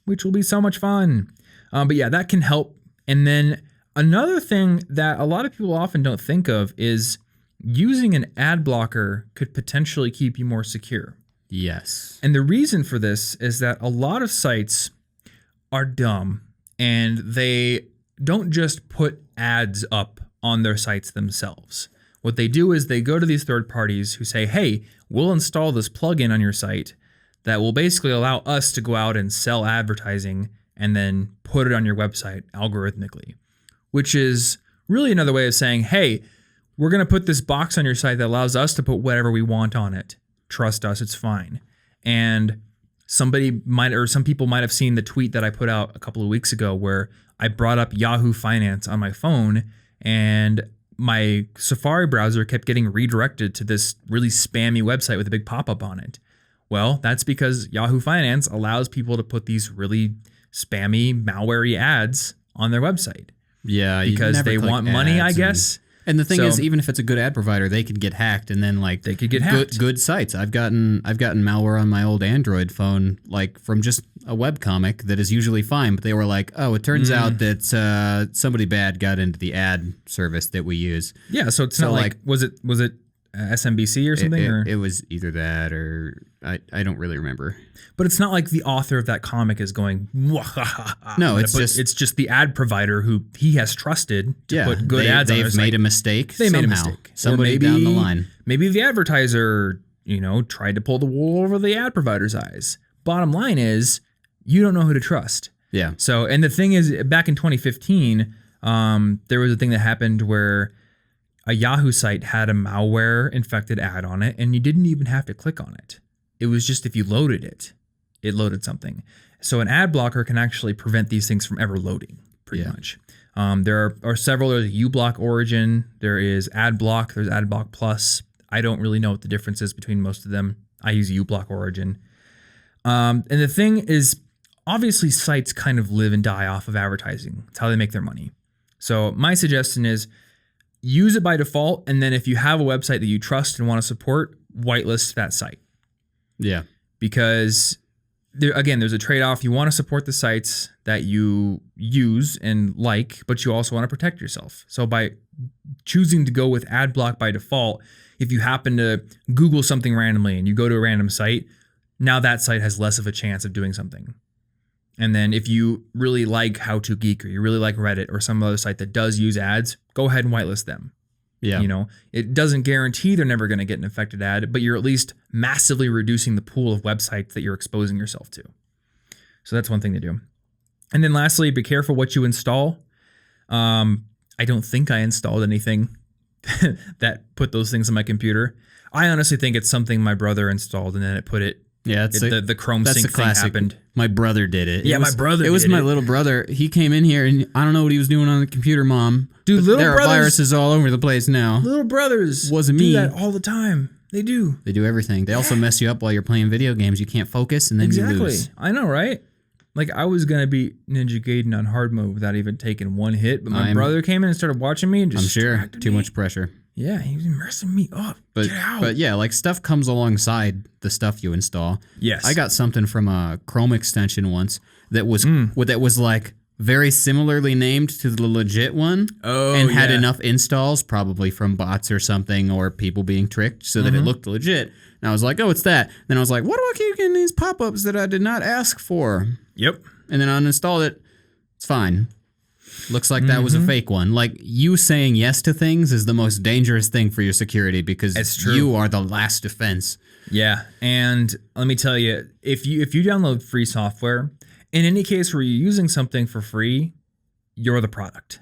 Speaker 1: which will be so much fun. But yeah, that can help. And then another thing that a lot of people often don't think of is using an ad blocker could potentially keep you more secure.
Speaker 2: Yes.
Speaker 1: And the reason for this is that a lot of sites are dumb and they don't just put ads up on their sites themselves. What they do is they go to these third parties who say, hey, we'll install this plugin on your site that will basically allow us to go out and sell advertising and then put it on your website algorithmically, which is really another way of saying, hey, we're going to put this box on your site that allows us to put whatever we want on it. Trust us, it's fine. And some people might have seen the tweet that I put out a couple of weeks ago where I brought up Yahoo Finance on my phone, and my Safari browser kept getting redirected to this really spammy website with a big pop-up on it. Well, that's because Yahoo Finance allows people to put these really spammy, malware-y ads on their website.
Speaker 2: Yeah,
Speaker 1: because they want money, I guess.
Speaker 2: And the thing is, even if it's a good ad provider, they could get hacked, and then like
Speaker 1: they could get hacked.
Speaker 2: Good sites. I've gotten malware on my old Android phone, like from just a webcomic that is usually fine, but they were like, oh, it turns out that somebody bad got into the ad service that we use.
Speaker 1: Yeah, so it's not like was it SMBC or something?
Speaker 2: It was either that or I don't really remember.
Speaker 1: But it's not like the author of that comic is going,
Speaker 2: no, it's
Speaker 1: just the ad provider who he has trusted to put good ads on.
Speaker 2: They've made a mistake.
Speaker 1: They made a mistake.
Speaker 2: Somebody down the line.
Speaker 1: Maybe the advertiser, tried to pull the wool over the ad provider's eyes. Bottom line is, you don't know who to trust.
Speaker 2: Yeah.
Speaker 1: So, and the thing is, back in 2015, there was a thing that happened where a Yahoo site had a malware-infected ad on it, and you didn't even have to click on it. It was just if you loaded it, it loaded something. So an ad blocker can actually prevent these things from ever loading, pretty much. There are several. There's uBlock Origin. There is AdBlock. There's AdBlock Plus. I don't really know what the difference is between most of them. I use uBlock Origin. And the thing is, obviously, sites kind of live and die off of advertising. It's how they make their money. So my suggestion is use it by default, and then if you have a website that you trust and want to support, whitelist that site.
Speaker 2: Yeah.
Speaker 1: Because there's a trade-off. You want to support the sites that you use and like, but you also want to protect yourself. So by choosing to go with ad block by default, if you happen to Google something randomly and you go to a random site, now that site has less of a chance of doing something. And then if you really like How to Geek or you really like Reddit or some other site that does use ads, go ahead and whitelist them.
Speaker 2: Yeah.
Speaker 1: You know, it doesn't guarantee they're never going to get an affected ad, but you're at least massively reducing the pool of websites that you're exposing yourself to. So that's one thing to do. And then lastly, be careful what you install. I don't think I installed anything that put those things on my computer. I honestly think it's something my brother installed and then it put it.
Speaker 2: Yeah,
Speaker 1: the Chrome sync thing happened.
Speaker 2: My brother did it.
Speaker 1: Yeah, my brother.
Speaker 2: It was my little brother. He came in here and I don't know what he was doing on the computer, Mom.
Speaker 1: Dude,
Speaker 2: there are viruses all over the place now.
Speaker 1: Little brothers
Speaker 2: wasn't me.
Speaker 1: Do that all the time. They do.
Speaker 2: They do everything. They also mess you up while you're playing video games. You can't focus and then you lose.
Speaker 1: I know, right? Like I was gonna beat Ninja Gaiden on hard mode without even taking one hit, but my brother came in and started watching me and just
Speaker 2: too much pressure.
Speaker 1: Yeah, he was messing me up. Get out.
Speaker 2: But yeah, like stuff comes alongside the stuff you install.
Speaker 1: Yes.
Speaker 2: I got something from a Chrome extension once that was like very similarly named to the legit one and had enough installs, probably from bots or something or people being tricked so that it looked legit. And I was like, oh, it's that. Then I was like, what do I keep getting these pop-ups that I did not ask for?
Speaker 1: Yep. And
Speaker 2: then I uninstalled it. It's fine. Looks like that was a fake one. Like you saying yes to things is the most dangerous thing for your security because you are the last defense.
Speaker 1: Yeah. And let me tell you, if you download free software, in any case where you're using something for free, you're the product.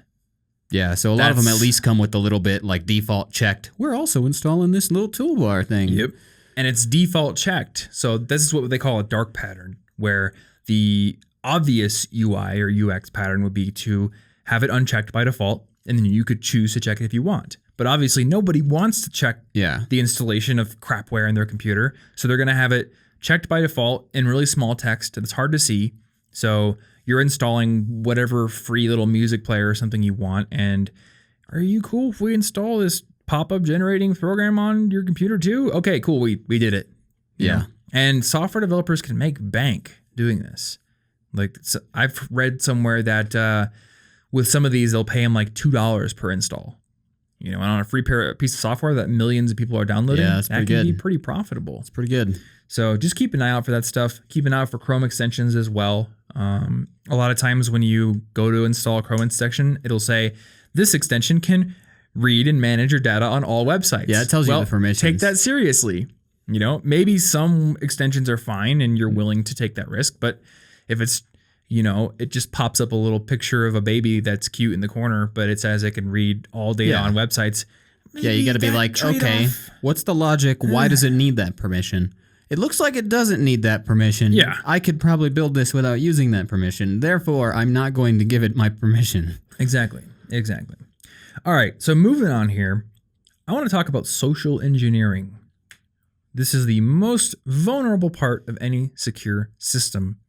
Speaker 2: Yeah, so a lot of them at least come with a little bit like default checked. We're also installing this little toolbar thing.
Speaker 1: Yep. And it's default checked. So this is what they call a dark pattern, where the obvious UI or UX pattern would be to have it unchecked by default, and then you could choose to check it if you want. But obviously nobody wants to check the installation of crapware in their computer, so they're going to have it checked by default in really small text that's hard to see. So you're installing whatever free little music player or something you want, and are you cool if we install this pop-up generating program on your computer too? Okay, cool, we did it.
Speaker 2: Yeah.
Speaker 1: know? And software developers can make bank doing this. Like I've read somewhere that with some of these, they'll pay them like $2 per install. You know, and on a free piece of software that millions of people are downloading, that can be pretty profitable.
Speaker 2: It's pretty good.
Speaker 1: So just keep an eye out for that stuff. Keep an eye out for Chrome extensions as well. A lot of times when you go to install a Chrome extension, it'll say, this extension can read and manage your data on all websites.
Speaker 2: Yeah, it tells you the permissions.
Speaker 1: Take that seriously. You know, maybe some extensions are fine and you're willing to take that risk, but if it's, you know, it just pops up a little picture of a baby that's cute in the corner, but it says it can read all data on websites.
Speaker 2: Yeah, you got to be like, okay, what's the logic? Why does it need that permission? It looks like it doesn't need that permission.
Speaker 1: Yeah.
Speaker 2: I could probably build this without using that permission. Therefore, I'm not going to give it my permission.
Speaker 1: Exactly. All right, so moving on here, I want to talk about social engineering. This is the most vulnerable part of any secure system,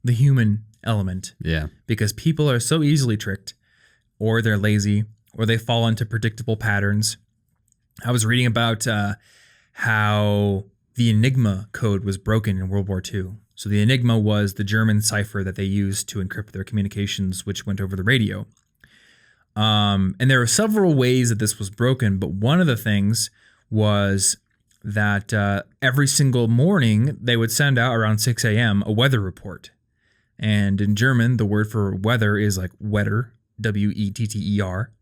Speaker 1: the human element.
Speaker 2: Yeah.
Speaker 1: Because people are so easily tricked, or they're lazy, or they fall into predictable patterns. I was reading about how the Enigma code was broken in World War II. So the Enigma was the German cipher that they used to encrypt their communications, which went over the radio. And there were several ways that this was broken, but one of the things was that every single morning they would send out around 6 a.m. a weather report. And in German, the word for weather is like Wetter, W-E-T-T-E-R.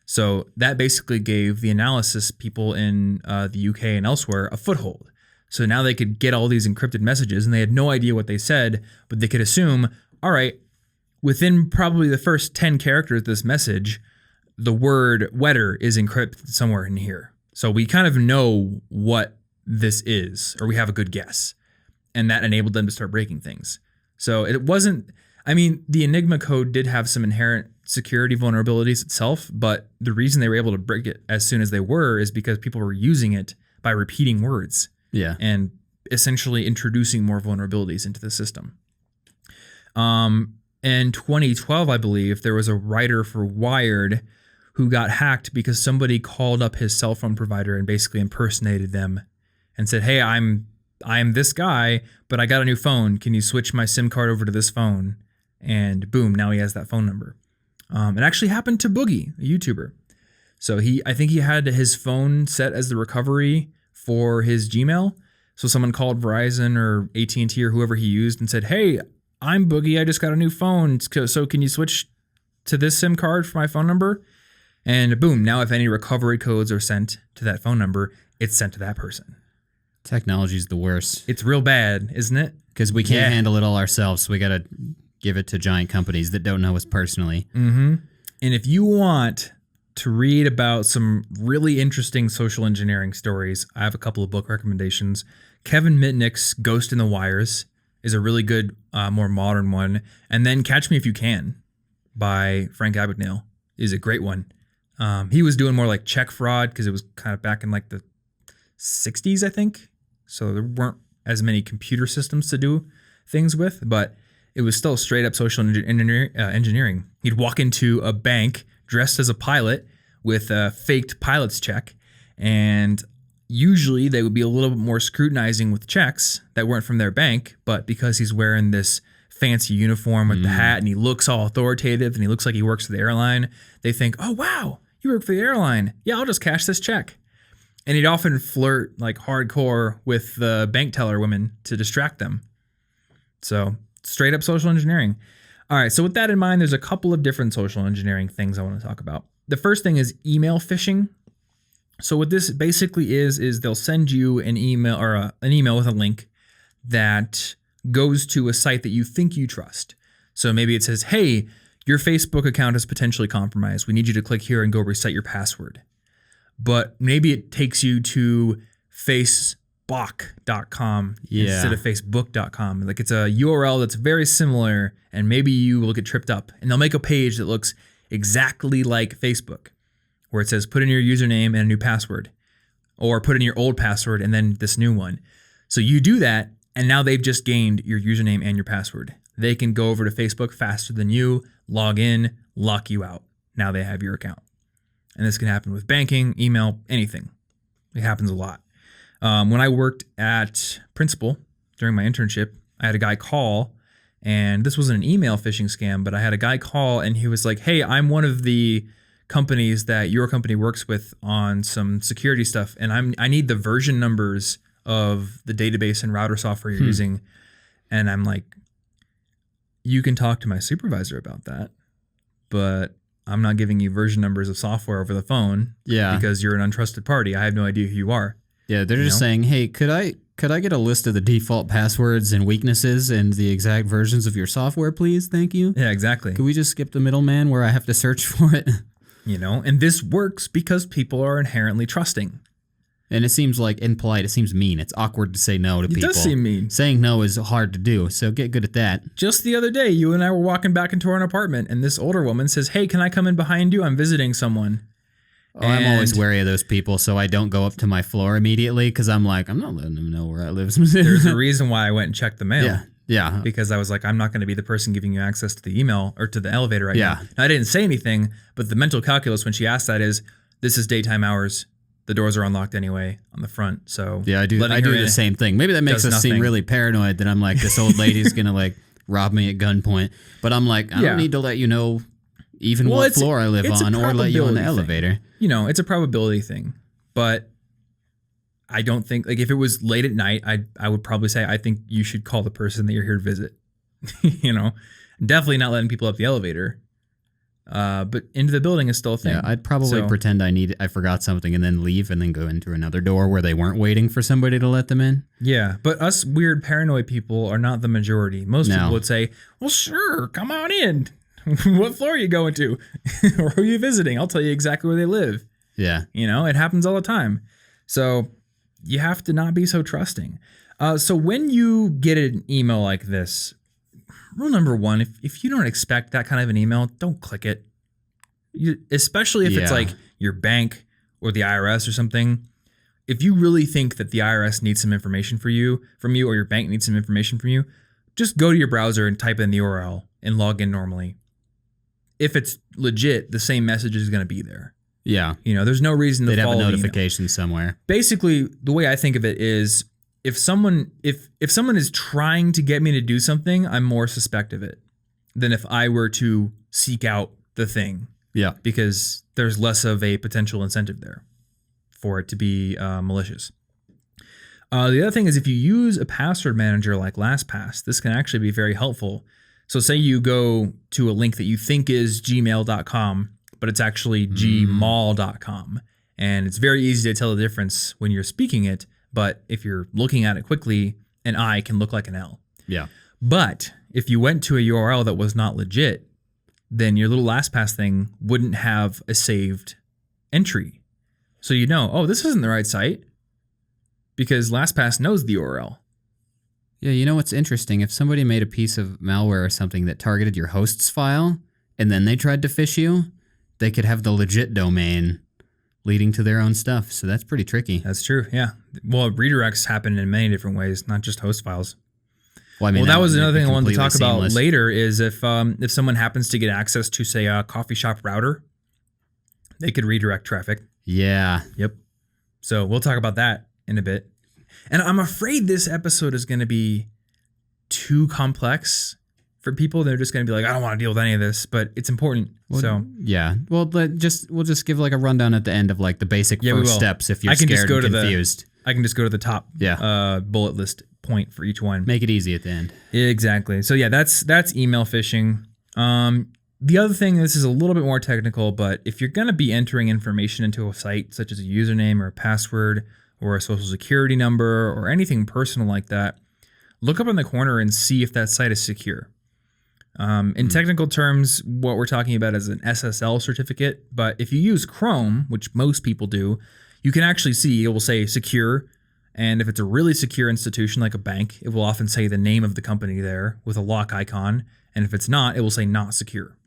Speaker 1: So that basically gave the analysis people in the UK and elsewhere a foothold. So now they could get all these encrypted messages and they had no idea what they said, but they could assume, all right, within probably the first 10 characters of this message, the word wetter is encrypted somewhere in here. So we kind of know what this is, or we have a good guess. And that enabled them to start breaking things. So it wasn't, I mean, the Enigma code did have some inherent security vulnerabilities itself, but the reason they were able to break it as soon as they were is because people were using it by repeating words.
Speaker 2: Yeah.
Speaker 1: And essentially introducing more vulnerabilities into the system. In 2012, I believe, there was a writer for Wired who got hacked because somebody called up his cell phone provider and basically impersonated them and said, hey, I'm I'm this guy, but I got a new phone. Can you switch my SIM card over to this phone? And boom, now he has that phone number. It actually happened to Boogie, a YouTuber. So I think he had his phone set as the recovery for his Gmail. So someone called Verizon or AT&T or whoever he used and said, "Hey, I'm Boogie. I just got a new phone. So can you switch to this SIM card for my phone number?" And boom, now if any recovery codes are sent to that phone number, it's sent to that person.
Speaker 2: Technology's the worst.
Speaker 1: It's real bad, isn't it?
Speaker 2: Because we can't handle it all ourselves. So we got to give it to giant companies that don't know us personally.
Speaker 1: Mm-hmm. And if you want to read about some really interesting social engineering stories, I have a couple of book recommendations. Kevin Mitnick's Ghost in the Wires is a really good, more modern one. And then Catch Me If You Can by Frank Abagnale is a great one. He was doing more like check fraud because it was kind of back in like the 60s, I think. So there weren't as many computer systems to do things with, but it was still straight up social engineering. He'd walk into a bank dressed as a pilot with a faked pilot's check, and usually they would be a little bit more scrutinizing with checks that weren't from their bank, but because he's wearing this fancy uniform with the hat and he looks all authoritative and he looks like he works for the airline, they think, "Oh, wow, you work for the airline. Yeah, I'll just cash this check." And he'd often flirt like hardcore with the bank teller women to distract them. So straight up social engineering. All right, so with that in mind, there's a couple of different social engineering things I want to talk about. The first thing is email phishing. So what this basically is they'll send you an email or an email with a link that goes to a site that you think you trust. So maybe it says, "Hey, your Facebook account is potentially compromised. We need you to click here and go reset your password." But maybe it takes you to Facebook.com instead of Facebook.com. Like it's a URL that's very similar, and maybe you will get tripped up. And they'll make a page that looks exactly like Facebook, where it says put in your username and a new password, or put in your old password and then this new one. So you do that, and now they've just gained your username and your password. They can go over to Facebook faster than you, log in, lock you out. Now they have your account. And this can happen with banking, email, anything. It happens a lot. When I worked at Principal during my internship, I had a guy call, and this wasn't an email phishing scam, but I had a guy call and he was like, "Hey, I'm one of the companies that your company works with on some security stuff, and I need the version numbers of the database and router software you're using." And I'm like, "You can talk to my supervisor about that, but I'm not giving you version numbers of software over the phone because you're an untrusted party. I have no idea who you are."
Speaker 2: Yeah, they're just saying, "Hey, could I get a list of the default passwords and weaknesses and the exact versions of your software, please? Thank you."
Speaker 1: Yeah, exactly.
Speaker 2: Could we just skip the middleman where I have to search for it?
Speaker 1: And this works because people are inherently trusting.
Speaker 2: And it seems like impolite. It seems mean. It's awkward to say no to people.
Speaker 1: It does seem mean.
Speaker 2: Saying no is hard to do, so get good at that.
Speaker 1: Just the other day, you and I were walking back into our apartment, and this older woman says, "Hey, can I come in behind you? I'm visiting someone."
Speaker 2: Oh, I'm always wary of those people, so I don't go up to my floor immediately because I'm like, I'm not letting them know where I live.
Speaker 1: There's a reason why I went and checked the mail.
Speaker 2: Yeah.
Speaker 1: Because I was like, I'm not going to be the person giving you access to the email or to the elevator right now. Now, I didn't say anything, but the mental calculus when she asked that is, this is daytime hours. The doors are unlocked anyway on the front. So
Speaker 2: yeah, I do the same thing. Maybe that makes us seem really paranoid that I'm like, this old lady's going to like rob me at gunpoint. But I'm like, I don't need to let you know even what floor I live on or let you on the elevator.
Speaker 1: It's a probability thing. But I don't think, like, if it was late at night, I would probably say, I think you should call the person that you're here to visit. Definitely not letting people up the elevator. But into the building is still a thing.
Speaker 2: Yeah, I'd probably pretend I forgot something and then leave and then go into another door where they weren't waiting for somebody to let them in.
Speaker 1: Yeah, but us weird paranoid people are not the majority. Most people would say, "Well, sure, come on in. What floor are you going to? Or who are you visiting? I'll tell you exactly where they live."
Speaker 2: Yeah.
Speaker 1: It happens all the time. So you have to not be so trusting. So when you get an email like this, rule number one, if you don't expect that kind of an email, don't click it. Especially if it's like your bank or the IRS or something. If you really think that the IRS needs some information from you, or your bank needs some information from you, just go to your browser and type in the URL and log in normally. If it's legit, the same message is going to be there.
Speaker 2: Yeah.
Speaker 1: There's no reason to follow
Speaker 2: have a notification somewhere.
Speaker 1: Basically, the way I think of it is if someone is trying to get me to do something, I'm more suspect of it than if I were to seek out the thing.
Speaker 2: Yeah.
Speaker 1: Because there's less of a potential incentive there for it to be malicious. The other thing is if you use a password manager like LastPass, this can actually be very helpful. So say you go to a link that you think is gmail.com, but it's actually gmail.com. And it's very easy to tell the difference when you're speaking it. But if you're looking at it quickly, an I can look like an L.
Speaker 2: Yeah.
Speaker 1: But if you went to a URL that was not legit, then your little LastPass thing wouldn't have a saved entry. So you know, oh, this isn't the right site because LastPass knows the URL.
Speaker 2: Yeah, you know what's interesting? If somebody made a piece of malware or something that targeted your host's file and then they tried to phish you, they could have the legit domain leading to their own stuff. So that's pretty tricky.
Speaker 1: That's true, yeah. Well, redirects happen in many different ways, not just host files.
Speaker 2: Well, I mean,
Speaker 1: that was another thing I wanted to talk
Speaker 2: seamless.
Speaker 1: about later is if someone happens to get access to, say, a coffee shop router, they could redirect traffic.
Speaker 2: Yeah.
Speaker 1: Yep. So we'll talk about that in a bit. And I'm afraid this episode is going to be too complex for people. They're just going to be like, I don't want to deal with any of this, but it's important.
Speaker 2: Well,
Speaker 1: so
Speaker 2: yeah, well, we'll just give like a rundown at the end of like the basic first steps if you're scared and confused.
Speaker 1: I can just go to the top
Speaker 2: Yeah.
Speaker 1: Bullet list point for each one.
Speaker 2: Make it easy at the end.
Speaker 1: Exactly. So yeah, that's email phishing. The other thing, this is a little bit more technical, but if you're going to be entering information into a site, such as a username or a password or a social security number or anything personal like that, look up in the corner and see if that site is secure. In technical terms, what we're talking about is an SSL certificate, but if you use Chrome, which most people do, you can actually see it will say secure. And if it's a really secure institution like a bank, it will often say the name of the company there with a lock icon. And if it's not, it will say not secure.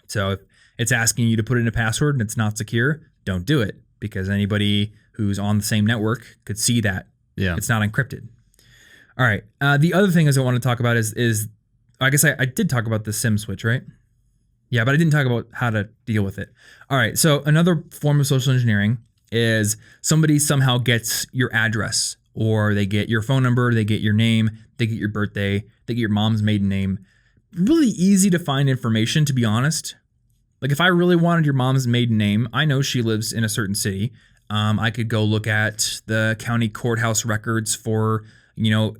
Speaker 1: So if it's asking you to put in a password and it's not secure, don't do it because anybody who's on the same network could see that.
Speaker 2: Yeah.
Speaker 1: It's not encrypted. All right. The other thing is I want to talk about is I guess I did talk about the SIM switch, right? Yeah, but I didn't talk about how to deal with it. All right. So another form of social engineering is somebody somehow gets your address or they get your phone number, they get your name, they get your birthday, they get your mom's maiden name. Really easy to find information, to be honest. Like if I really wanted your mom's maiden name, I know she lives in a certain city. I could go look at the county courthouse records for,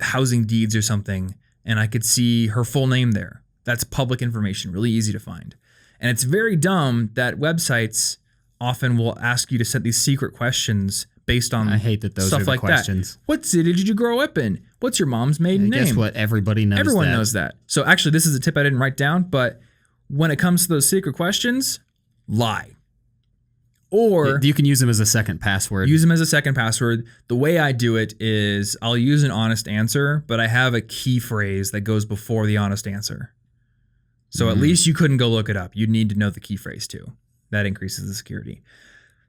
Speaker 1: housing deeds or something, and I could see her full name there. That's public information, really easy to find. And it's very dumb that websites often will ask you to set these secret questions based on
Speaker 2: I hate that those
Speaker 1: stuff
Speaker 2: are the
Speaker 1: like
Speaker 2: questions.
Speaker 1: That. What city did you grow up in? What's your mom's maiden name?
Speaker 2: Guess what? Everybody knows
Speaker 1: Everyone knows that. So actually, this is a tip I didn't write down, but when it comes to those secret questions, lie. Or
Speaker 2: you can use them as a second password.
Speaker 1: Use them as a second password. The way I do it is I'll use an honest answer, but I have a key phrase that goes before the honest answer. So at least you couldn't go look it up. You'd need to know the key phrase too. That increases the security.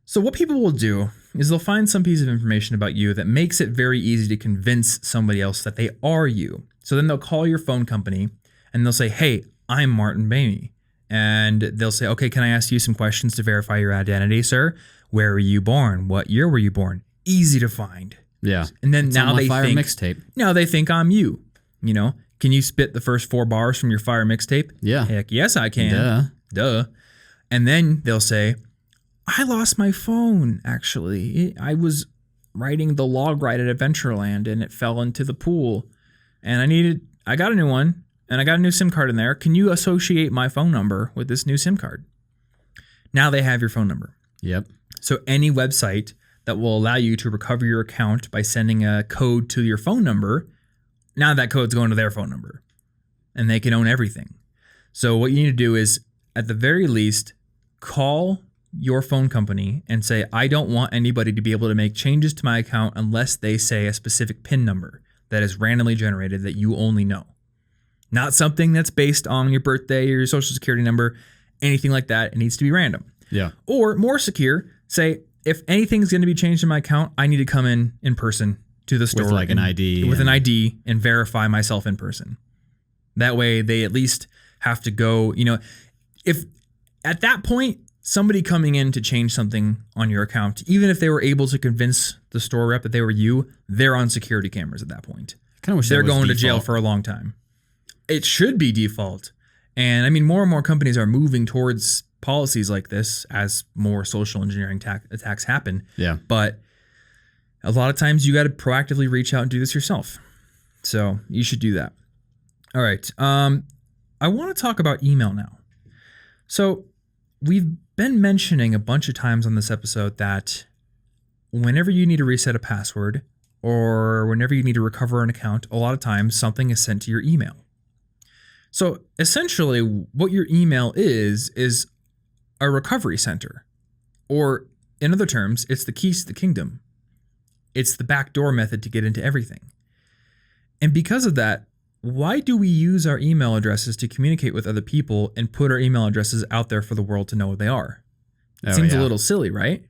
Speaker 1: So what people will do is they'll find some piece of information about you that makes it very easy to convince somebody else that they are you. So then they'll call your phone company and they'll say, hey, I'm Martin Boehme. And they'll say, okay, can I ask you some questions to verify your identity, sir? Where were you born? What year were you born? Easy to find.
Speaker 2: Yeah.
Speaker 1: And then
Speaker 2: it's
Speaker 1: now they
Speaker 2: Fire
Speaker 1: think
Speaker 2: mixtape.
Speaker 1: Now they think I'm you. Can you spit the first 4 bars from your Fire mixtape?
Speaker 2: Yeah.
Speaker 1: Heck yes, I can. Duh. And then they'll say, I lost my phone, actually. I was riding the log ride at Adventureland and it fell into the pool. And I got a new one and I got a new SIM card in there. Can you associate my phone number with this new SIM card? Now they have your phone number.
Speaker 2: Yep.
Speaker 1: So any website that will allow you to recover your account by sending a code to your phone number, now that code's going to their phone number and they can own everything. So what you need to do is, at the very least, call your phone company and say, I don't want anybody to be able to make changes to my account unless they say a specific PIN number that is randomly generated that you only know. Not something that's based on your birthday or your social security number, anything like that. It needs to be random.
Speaker 2: Yeah.
Speaker 1: Or more secure, say, if anything's going to be changed in my account, I need to come in person to the store.
Speaker 2: With like an ID.
Speaker 1: With an ID and verify myself in person. That way they at least have to go, if at that point, somebody coming in to change something on your account, even if they were able to convince the store rep that they were you, they're on security cameras at that point.
Speaker 2: Kind of wish
Speaker 1: they're
Speaker 2: that was
Speaker 1: going to
Speaker 2: default.
Speaker 1: jail for a long time. It should be default. And I mean, more and more companies are moving towards policies like this as more social engineering attacks happen.
Speaker 2: Yeah.
Speaker 1: But a lot of times you got to proactively reach out and do this yourself. So you should do that. All right. I want to talk about email now. So we've been mentioning a bunch of times on this episode that whenever you need to reset a password or whenever you need to recover an account, a lot of times something is sent to your email. So essentially what your email is a recovery center, or in other terms, it's the keys to the kingdom. It's the backdoor method to get into everything. And because of that, why do we use our email addresses to communicate with other people and put our email addresses out there for the world to know what they are? It seems a little silly, right?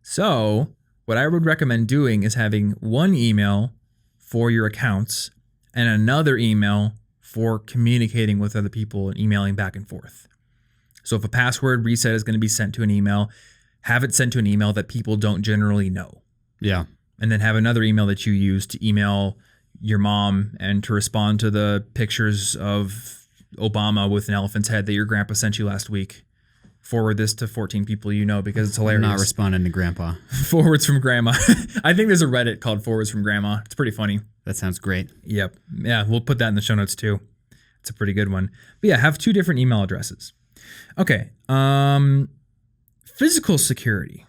Speaker 1: So what I would recommend doing is having one email for your accounts and another email for communicating with other people and emailing back and forth. So if a password reset is going to be sent to an email, have it sent to an email that people don't generally know.
Speaker 2: Yeah.
Speaker 1: And then have another email that you use to email your mom and to respond to the pictures of Obama with an elephant's head that your grandpa sent you last week. Forward this to 14 people you know because it's hilarious.
Speaker 2: I'm not responding to grandpa.
Speaker 1: Forwards from grandma. I think there's a Reddit called Forwards from Grandma. It's pretty funny.
Speaker 2: That sounds great.
Speaker 1: Yep. Yeah, we'll put that in the show notes too. It's a pretty good one. But yeah, have two different email addresses. Okay. Physical security.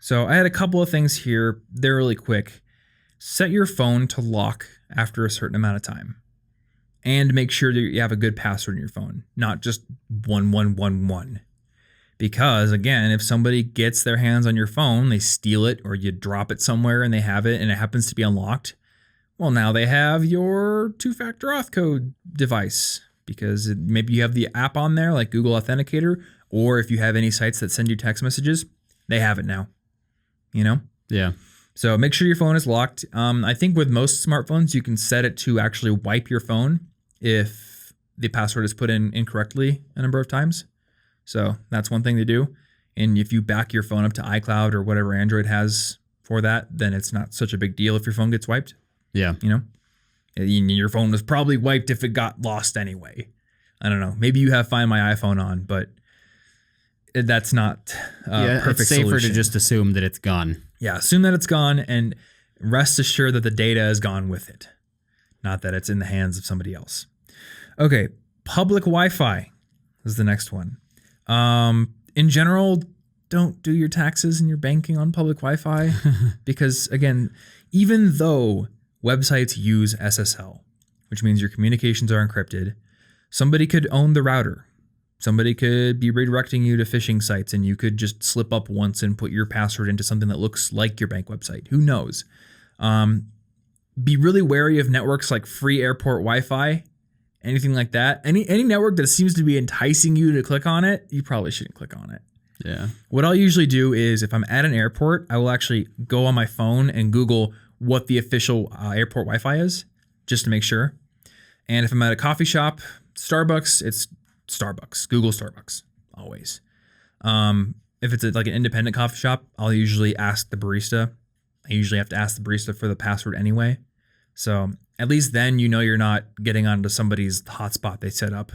Speaker 1: So I had a couple of things here. They're really quick. Set your phone to lock after a certain amount of time. And make sure that you have a good password in your phone, not just 1111. Because again, if somebody gets their hands on your phone, they steal it or you drop it somewhere and they have it and it happens to be unlocked, well, now they have your two-factor auth code device because maybe you have the app on there like Google Authenticator, or if you have any sites that send you text messages, they have it now, you know?
Speaker 2: Yeah.
Speaker 1: So make sure your phone is locked. I think with most smartphones, you can set it to actually wipe your phone if the password is put in incorrectly a number of times. So that's one thing to do. And if you back your phone up to iCloud or whatever Android has for that, then it's not such a big deal if your phone gets wiped.
Speaker 2: Yeah.
Speaker 1: You know, your phone was probably wiped if it got lost anyway. I don't know. Maybe you have Find My iPhone on, but that's not perfect
Speaker 2: it's safer
Speaker 1: solution.
Speaker 2: to just assume that it's gone.
Speaker 1: Yeah, assume that it's gone and rest assured that the data is gone with it, not that it's in the hands of somebody else. Okay, public Wi-Fi is the next one. In general, don't do your taxes and your banking on public Wi-Fi because, again, even though websites use SSL, which means your communications are encrypted, somebody could own the router. Somebody could be redirecting you to phishing sites and you could just slip up once and put your password into something that looks like your bank website. Who knows? Be really wary of networks like free airport Wi-Fi, anything like that. Any network that seems to be enticing you to click on it, you probably shouldn't click on it.
Speaker 2: Yeah.
Speaker 1: What I'll usually do is if I'm at an airport, I will actually go on my phone and Google what the official airport Wi-Fi is, just to make sure. And if I'm at a coffee shop, Starbucks, it's Starbucks. Google Starbucks, always. If it's like an independent coffee shop, I'll usually ask the barista. I usually have to ask the barista for the password anyway. So at least then you know you're not getting onto somebody's hotspot they set up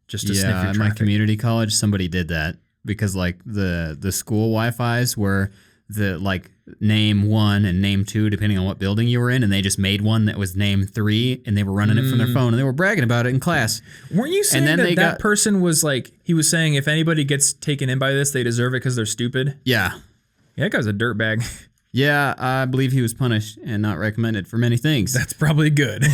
Speaker 1: just to sniff your traffic.
Speaker 2: In my community college, somebody did that because like the school Wi-Fi's were the like name 1 and name 2 depending on what building you were in, and they just made one that was name 3 and they were running it from their phone and they were bragging about it in class.
Speaker 1: Weren't you saying that person was like, he was saying if anybody gets taken in by this, they deserve it because they're stupid?
Speaker 2: Yeah.
Speaker 1: Yeah, that guy's a dirtbag.
Speaker 2: Yeah, I believe he was punished and not recommended for many things.
Speaker 1: That's probably good.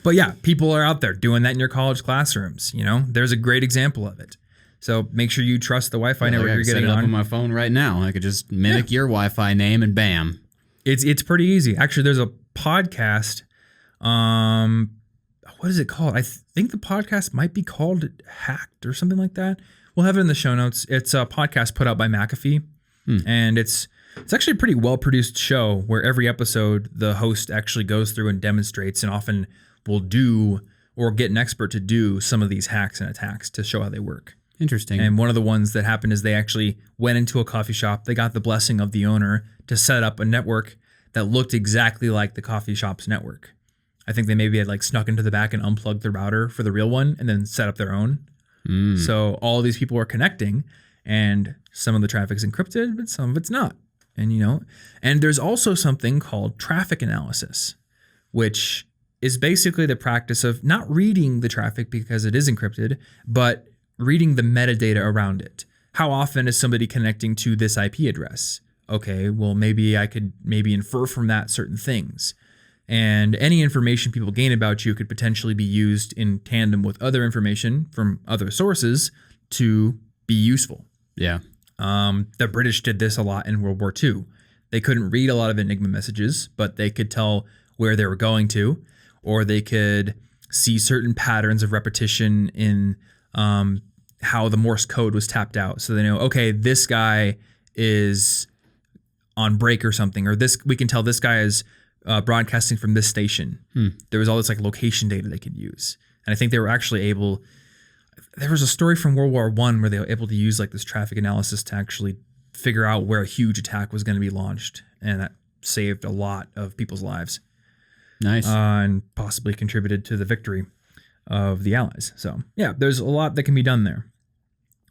Speaker 1: But yeah, people are out there doing that in your college classrooms. You know, there's a great example of it. So make sure you trust the Wi-Fi network you're getting on.
Speaker 2: I can set it up on my phone right now. I could just mimic your Wi-Fi name and bam.
Speaker 1: It's pretty easy. Actually, there's a podcast. What is it called? I think the podcast might be called Hacked or something like that. We'll have it in the show notes. It's a podcast put out by McAfee, and it's actually a pretty well-produced show where every episode the host actually goes through and demonstrates and often will do or get an expert to do some of these hacks and attacks to show how they work.
Speaker 2: Interesting.
Speaker 1: And one of the ones that happened is they actually went into a coffee shop. They got the blessing of the owner to set up a network that looked exactly like the coffee shop's network. I think they maybe had like snuck into the back and unplugged the router for the real one and then set up their own. So all these people are connecting, and some of the traffic's encrypted, but some of it's not. And and there's also something called traffic analysis, which is basically the practice of not reading the traffic because it is encrypted, but reading the metadata around it. How often is somebody connecting to this IP address? Okay, well, maybe I could infer from that certain things. And any information people gain about you could potentially be used in tandem with other information from other sources to be useful.
Speaker 2: Yeah.
Speaker 1: The British did this a lot in World War II. They couldn't read a lot of Enigma messages, but they could tell where they were going to, or they could see certain patterns of repetition in how the Morse code was tapped out. So they know, okay, this guy is on break or something, or we can tell this guy is broadcasting from this station. There was all this like location data they could use. And I think they were actually able, there was a story from World War I where they were able to use like this traffic analysis to actually figure out where a huge attack was going to be launched. And that saved a lot of people's lives.
Speaker 2: Nice.
Speaker 1: And possibly contributed to the victory of the Allies. So yeah, there's a lot that can be done there.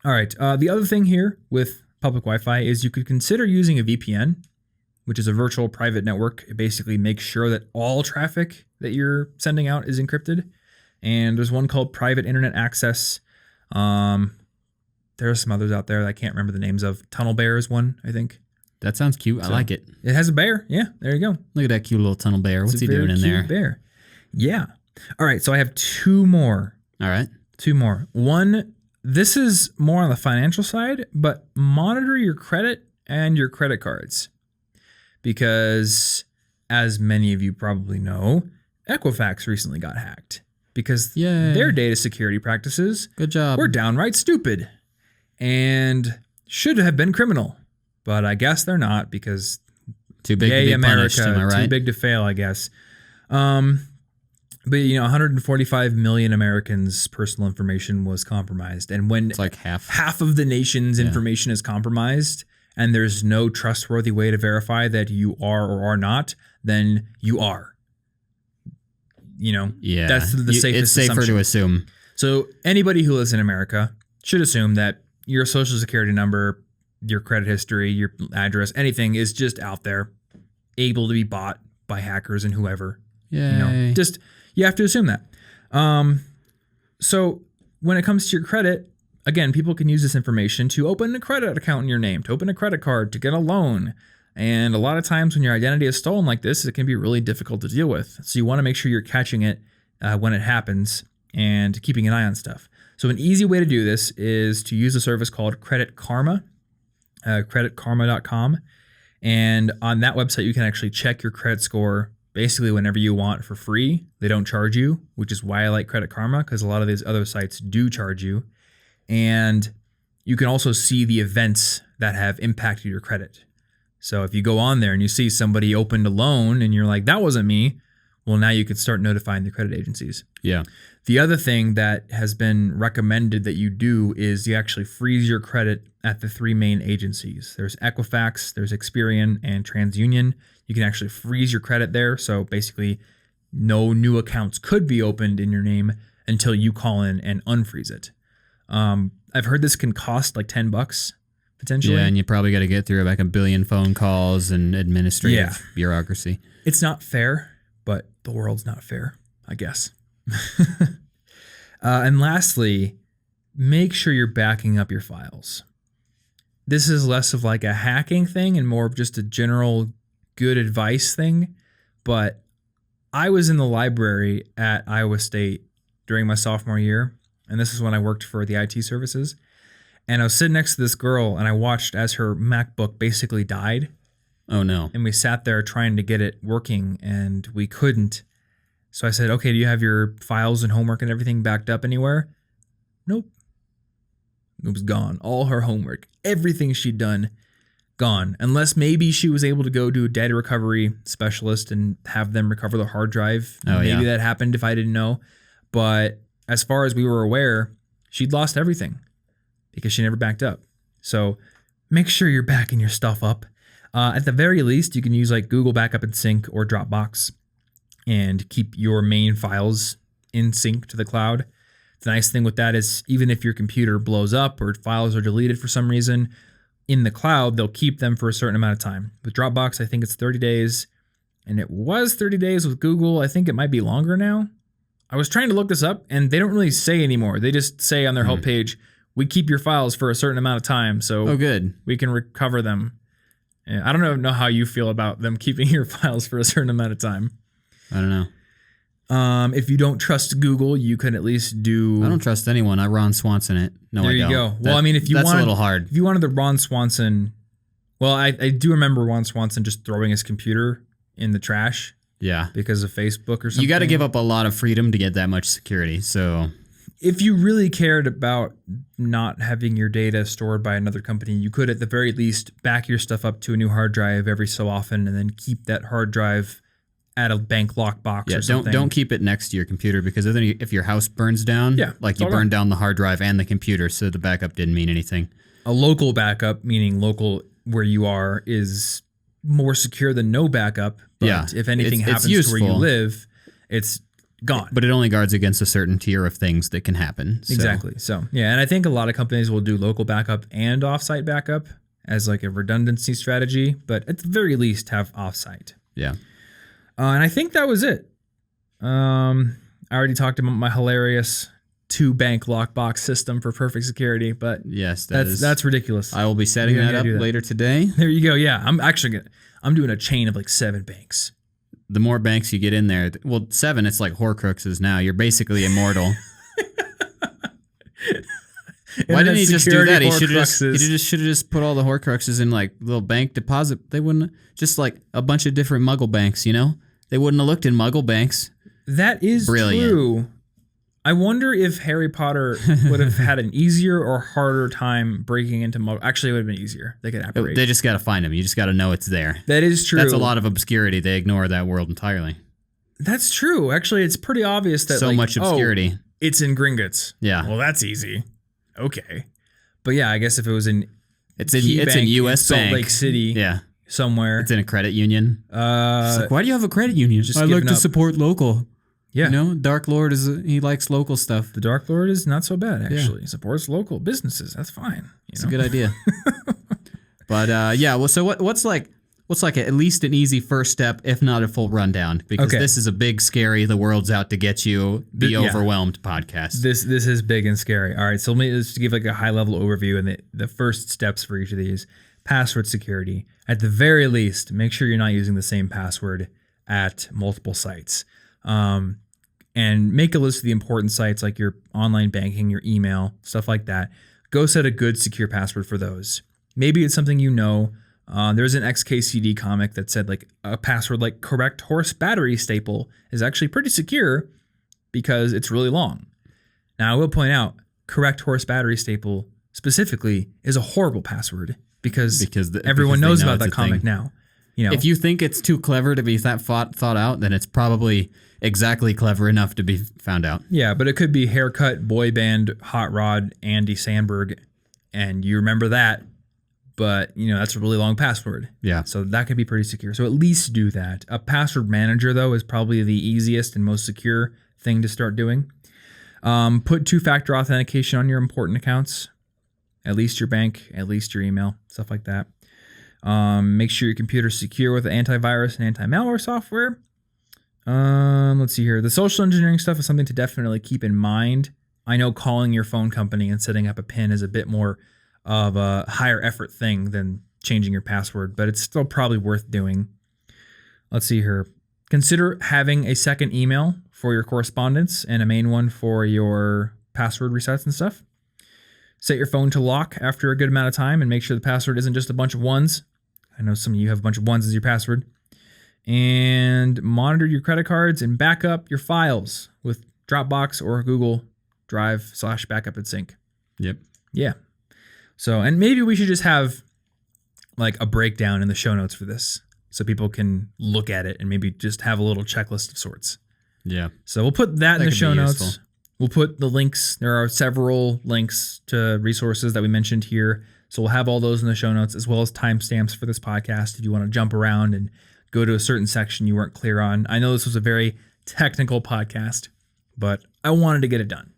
Speaker 1: All right. The other thing here with public Wi-Fi is you could consider using a VPN, which is a virtual private network. It basically makes sure that all traffic that you're sending out is encrypted. And there's one called Private Internet Access. There are some others out there that I can't remember the names of. Tunnel Bear is one, I think.
Speaker 2: That sounds cute. I like it.
Speaker 1: It has a bear. Yeah, there you go.
Speaker 2: Look at that cute little tunnel bear. What's he doing in there?
Speaker 1: Bear. Yeah. All right, so I have two more.
Speaker 2: All right.
Speaker 1: Two more. One, this is more on the financial side, but monitor your credit and your credit cards. Because, as many of you probably know, Equifax recently got hacked. Because their data security practices were downright stupid. And should have been criminal. But I guess they're not, because
Speaker 2: too big to be punished, am I right?
Speaker 1: Too big to fail, I guess. But 145 million Americans' personal information was compromised, and when
Speaker 2: it's like half
Speaker 1: of the nation's information is compromised, and there's no trustworthy way to verify that you are or are not, then you are. That's the safest.
Speaker 2: It's safer
Speaker 1: assumption
Speaker 2: to assume.
Speaker 1: So anybody who lives in America should assume that your social security number, your credit history, your address, anything is just out there, able to be bought by hackers and whoever.
Speaker 2: Yeah.
Speaker 1: You have to assume that. So when it comes to your credit, again, people can use this information to open a credit account in your name, to open a credit card, to get a loan. And a lot of times when your identity is stolen like this, it can be really difficult to deal with. So you want to make sure you're catching it when it happens and keeping an eye on stuff. So an easy way to do this is to use a service called Credit Karma, creditkarma.com. And on that website, you can actually check your credit score basically whenever you want for free. They don't charge you, which is why I like Credit Karma, because a lot of these other sites do charge you. And you can also see the events that have impacted your credit. So if you go on there and you see somebody opened a loan and you're like, that wasn't me, well, now you can start notifying the credit agencies.
Speaker 2: Yeah.
Speaker 1: The other thing that has been recommended that you do is you actually freeze your credit at the three main agencies. There's Equifax, there's Experian, and TransUnion. You can actually freeze your credit there. So basically, no new accounts could be opened in your name until you call in and unfreeze it. I've heard this can cost like $10 potentially.
Speaker 2: Yeah, and you probably got to get through like a billion phone calls and administrative bureaucracy.
Speaker 1: It's not fair, but the world's not fair, I guess. And lastly, make sure you're backing up your files. This is less of like a hacking thing and more of just a general good advice thing. But I was in the library at Iowa State during my sophomore year, and this is when I worked for the IT services. And I was sitting next to this girl, and I watched as her MacBook basically died.
Speaker 2: Oh, no.
Speaker 1: And we sat there trying to get it working, and we couldn't. So I said, okay, do you have your files and homework and everything backed up anywhere? Nope. It was gone. All her homework, everything she'd done, gone. Unless maybe she was able to go to a data recovery specialist and have them recover the hard drive. Maybe that happened if I didn't know. But as far as we were aware, she'd lost everything. because she never backed up. So make sure you're backing your stuff up. At the very least, you can use like Google Backup and Sync or Dropbox and keep your main files in sync to the cloud. The nice thing with that is even if your computer blows up or files are deleted for some reason, in the cloud, they'll keep them for a certain amount of time. With Dropbox, I think it's 30 days, and it was 30 days with Google. I think it might be longer now. I was trying to look this up, and they don't really say anymore. They just say on their help page, we keep your files for a certain amount of time, so
Speaker 2: good.
Speaker 1: We can recover them. Yeah, I don't know how you feel about them keeping your files for a certain amount of time.
Speaker 2: I don't know.
Speaker 1: If you don't trust Google, you can at least do...
Speaker 2: I don't trust anyone. I Ron Swanson it. No,
Speaker 1: there
Speaker 2: I don't.
Speaker 1: There you go. Well, I mean, if you
Speaker 2: that's
Speaker 1: wanted,
Speaker 2: a little hard.
Speaker 1: If you wanted the Ron Swanson... Well, I do remember Ron Swanson just throwing his computer in the trash.
Speaker 2: Yeah.
Speaker 1: Because of Facebook or something.
Speaker 2: You got to give up a lot of freedom to get that much security, so...
Speaker 1: If you really cared about not having your data stored by another company, you could at the very least back your stuff up to a new hard drive every so often and then keep that hard drive at a bank lockbox or something.
Speaker 2: Don't keep it next to your computer because then if your house burns down, you burned down the hard drive and the computer, so the backup didn't mean anything.
Speaker 1: A local backup, meaning local where you are, is more secure than no backup. But if anything happens to where you live, it's gone.
Speaker 2: But it only guards against a certain tier of things that can happen. So.
Speaker 1: Exactly. So, and I think a lot of companies will do local backup and offsite backup as like a redundancy strategy, but at the very least have offsite.
Speaker 2: Yeah.
Speaker 1: And I think that was it. I already talked about my hilarious 2-bank lockbox system for perfect security, but
Speaker 2: yes,
Speaker 1: that's ridiculous.
Speaker 2: I will be setting that up later today.
Speaker 1: There you go. Yeah, I'm doing a chain of like 7 banks.
Speaker 2: The more banks you get in there, 7, it's like Horcruxes now. You're basically immortal. Why didn't he just do that? He should have just put all the Horcruxes in like little bank deposit. They wouldn't just like a bunch of different Muggle banks, you know? They wouldn't have looked in Muggle banks.
Speaker 1: That is true. I wonder if Harry Potter would have had an easier or harder time breaking into Muggle. Actually, it would have been easier. They could apparate.
Speaker 2: They just got to find them. You just got to know it's there.
Speaker 1: That is true.
Speaker 2: That's a lot of obscurity. They ignore that world entirely.
Speaker 1: That's true. Actually, it's pretty obvious that
Speaker 2: so much obscurity.
Speaker 1: Oh, it's in Gringotts.
Speaker 2: Yeah.
Speaker 1: Well, that's easy. Okay. But yeah, I guess if it was in
Speaker 2: it's in US
Speaker 1: Salt
Speaker 2: Bank.
Speaker 1: Lake City.
Speaker 2: Yeah.
Speaker 1: Somewhere.
Speaker 2: It's in a credit union.
Speaker 1: Like,
Speaker 2: why do you have a credit union? I like to support local.
Speaker 1: Yeah.
Speaker 2: You know, Dark Lord he likes local stuff.
Speaker 1: The Dark Lord is not so bad, actually. He supports local businesses. That's fine.
Speaker 2: It's a good idea. But so what's like at least an easy first step, if not a full rundown? Because this is a big, scary, the world's out to get you, be overwhelmed podcast.
Speaker 1: This is big and scary. All right, so let me just give like a high level overview and the first steps for each of these. Password security. At the very least, make sure you're not using the same password at multiple sites. And make a list of the important sites like your online banking, your email, stuff like that. Go set a good secure password for those. Maybe it's something you know. There's an XKCD comic that said like a password like correct horse battery staple is actually pretty secure because it's really long. Now I will point out correct horse battery staple specifically is a horrible password because everyone knows about that comic now. You know,
Speaker 2: if you think it's too clever to be thought out, then it's probably exactly clever enough to be found out.
Speaker 1: Yeah, but it could be haircut, boy band, hot rod, Andy Samberg, and you remember that, but that's a really long password.
Speaker 2: Yeah.
Speaker 1: So that could be pretty secure. So at least do that. A password manager, though, is probably the easiest and most secure thing to start doing. Put 2-factor authentication on your important accounts, at least your bank, at least your email, stuff like that. Make sure your computer's secure with antivirus and anti-malware software. Let's see here. The social engineering stuff is something to definitely keep in mind. I know calling your phone company and setting up a PIN is a bit more of a higher effort thing than changing your password, but it's still probably worth doing. Let's see here. Consider having a second email for your correspondence and a main one for your password resets and stuff. Set your phone to lock after a good amount of time and make sure the password isn't just a bunch of ones. I know some of you have a bunch of ones as your password. And monitor your credit cards and back up your files with Dropbox or Google Drive /backup and sync.
Speaker 2: Yep.
Speaker 1: Yeah. So, and maybe we should just have like a breakdown in the show notes for this so people can look at it and maybe just have a little checklist of sorts.
Speaker 2: Yeah.
Speaker 1: So we'll put that in the show notes. We'll put the links. There are several links to resources that we mentioned here. So we'll have all those in the show notes, as well as timestamps for this podcast if you want to jump around and go to a certain section you weren't clear on. I know this was a very technical podcast, but I wanted to get it done.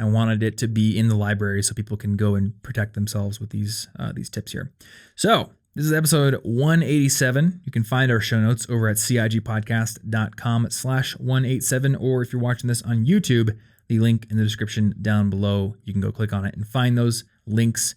Speaker 1: I wanted it to be in the library so people can go and protect themselves with these tips here. So this is episode 187. You can find our show notes over at cigpodcast.com/187, or if you're watching this on YouTube, the link in the description down below. You can go click on it and find those links.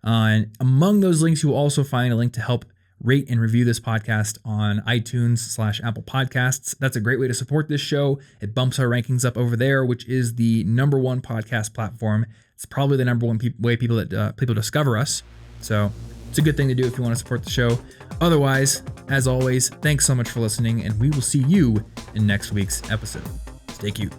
Speaker 1: And among those links, you will also find a link to help rate and review this podcast on iTunes/Apple Podcasts. That's a great way to support this show. It bumps our rankings up over there, which is the #1 podcast platform. It's probably the #1 way people discover us. So it's a good thing to do if you want to support the show. Otherwise, as always, thanks so much for listening, and we will see you in next week's episode. Stay cute.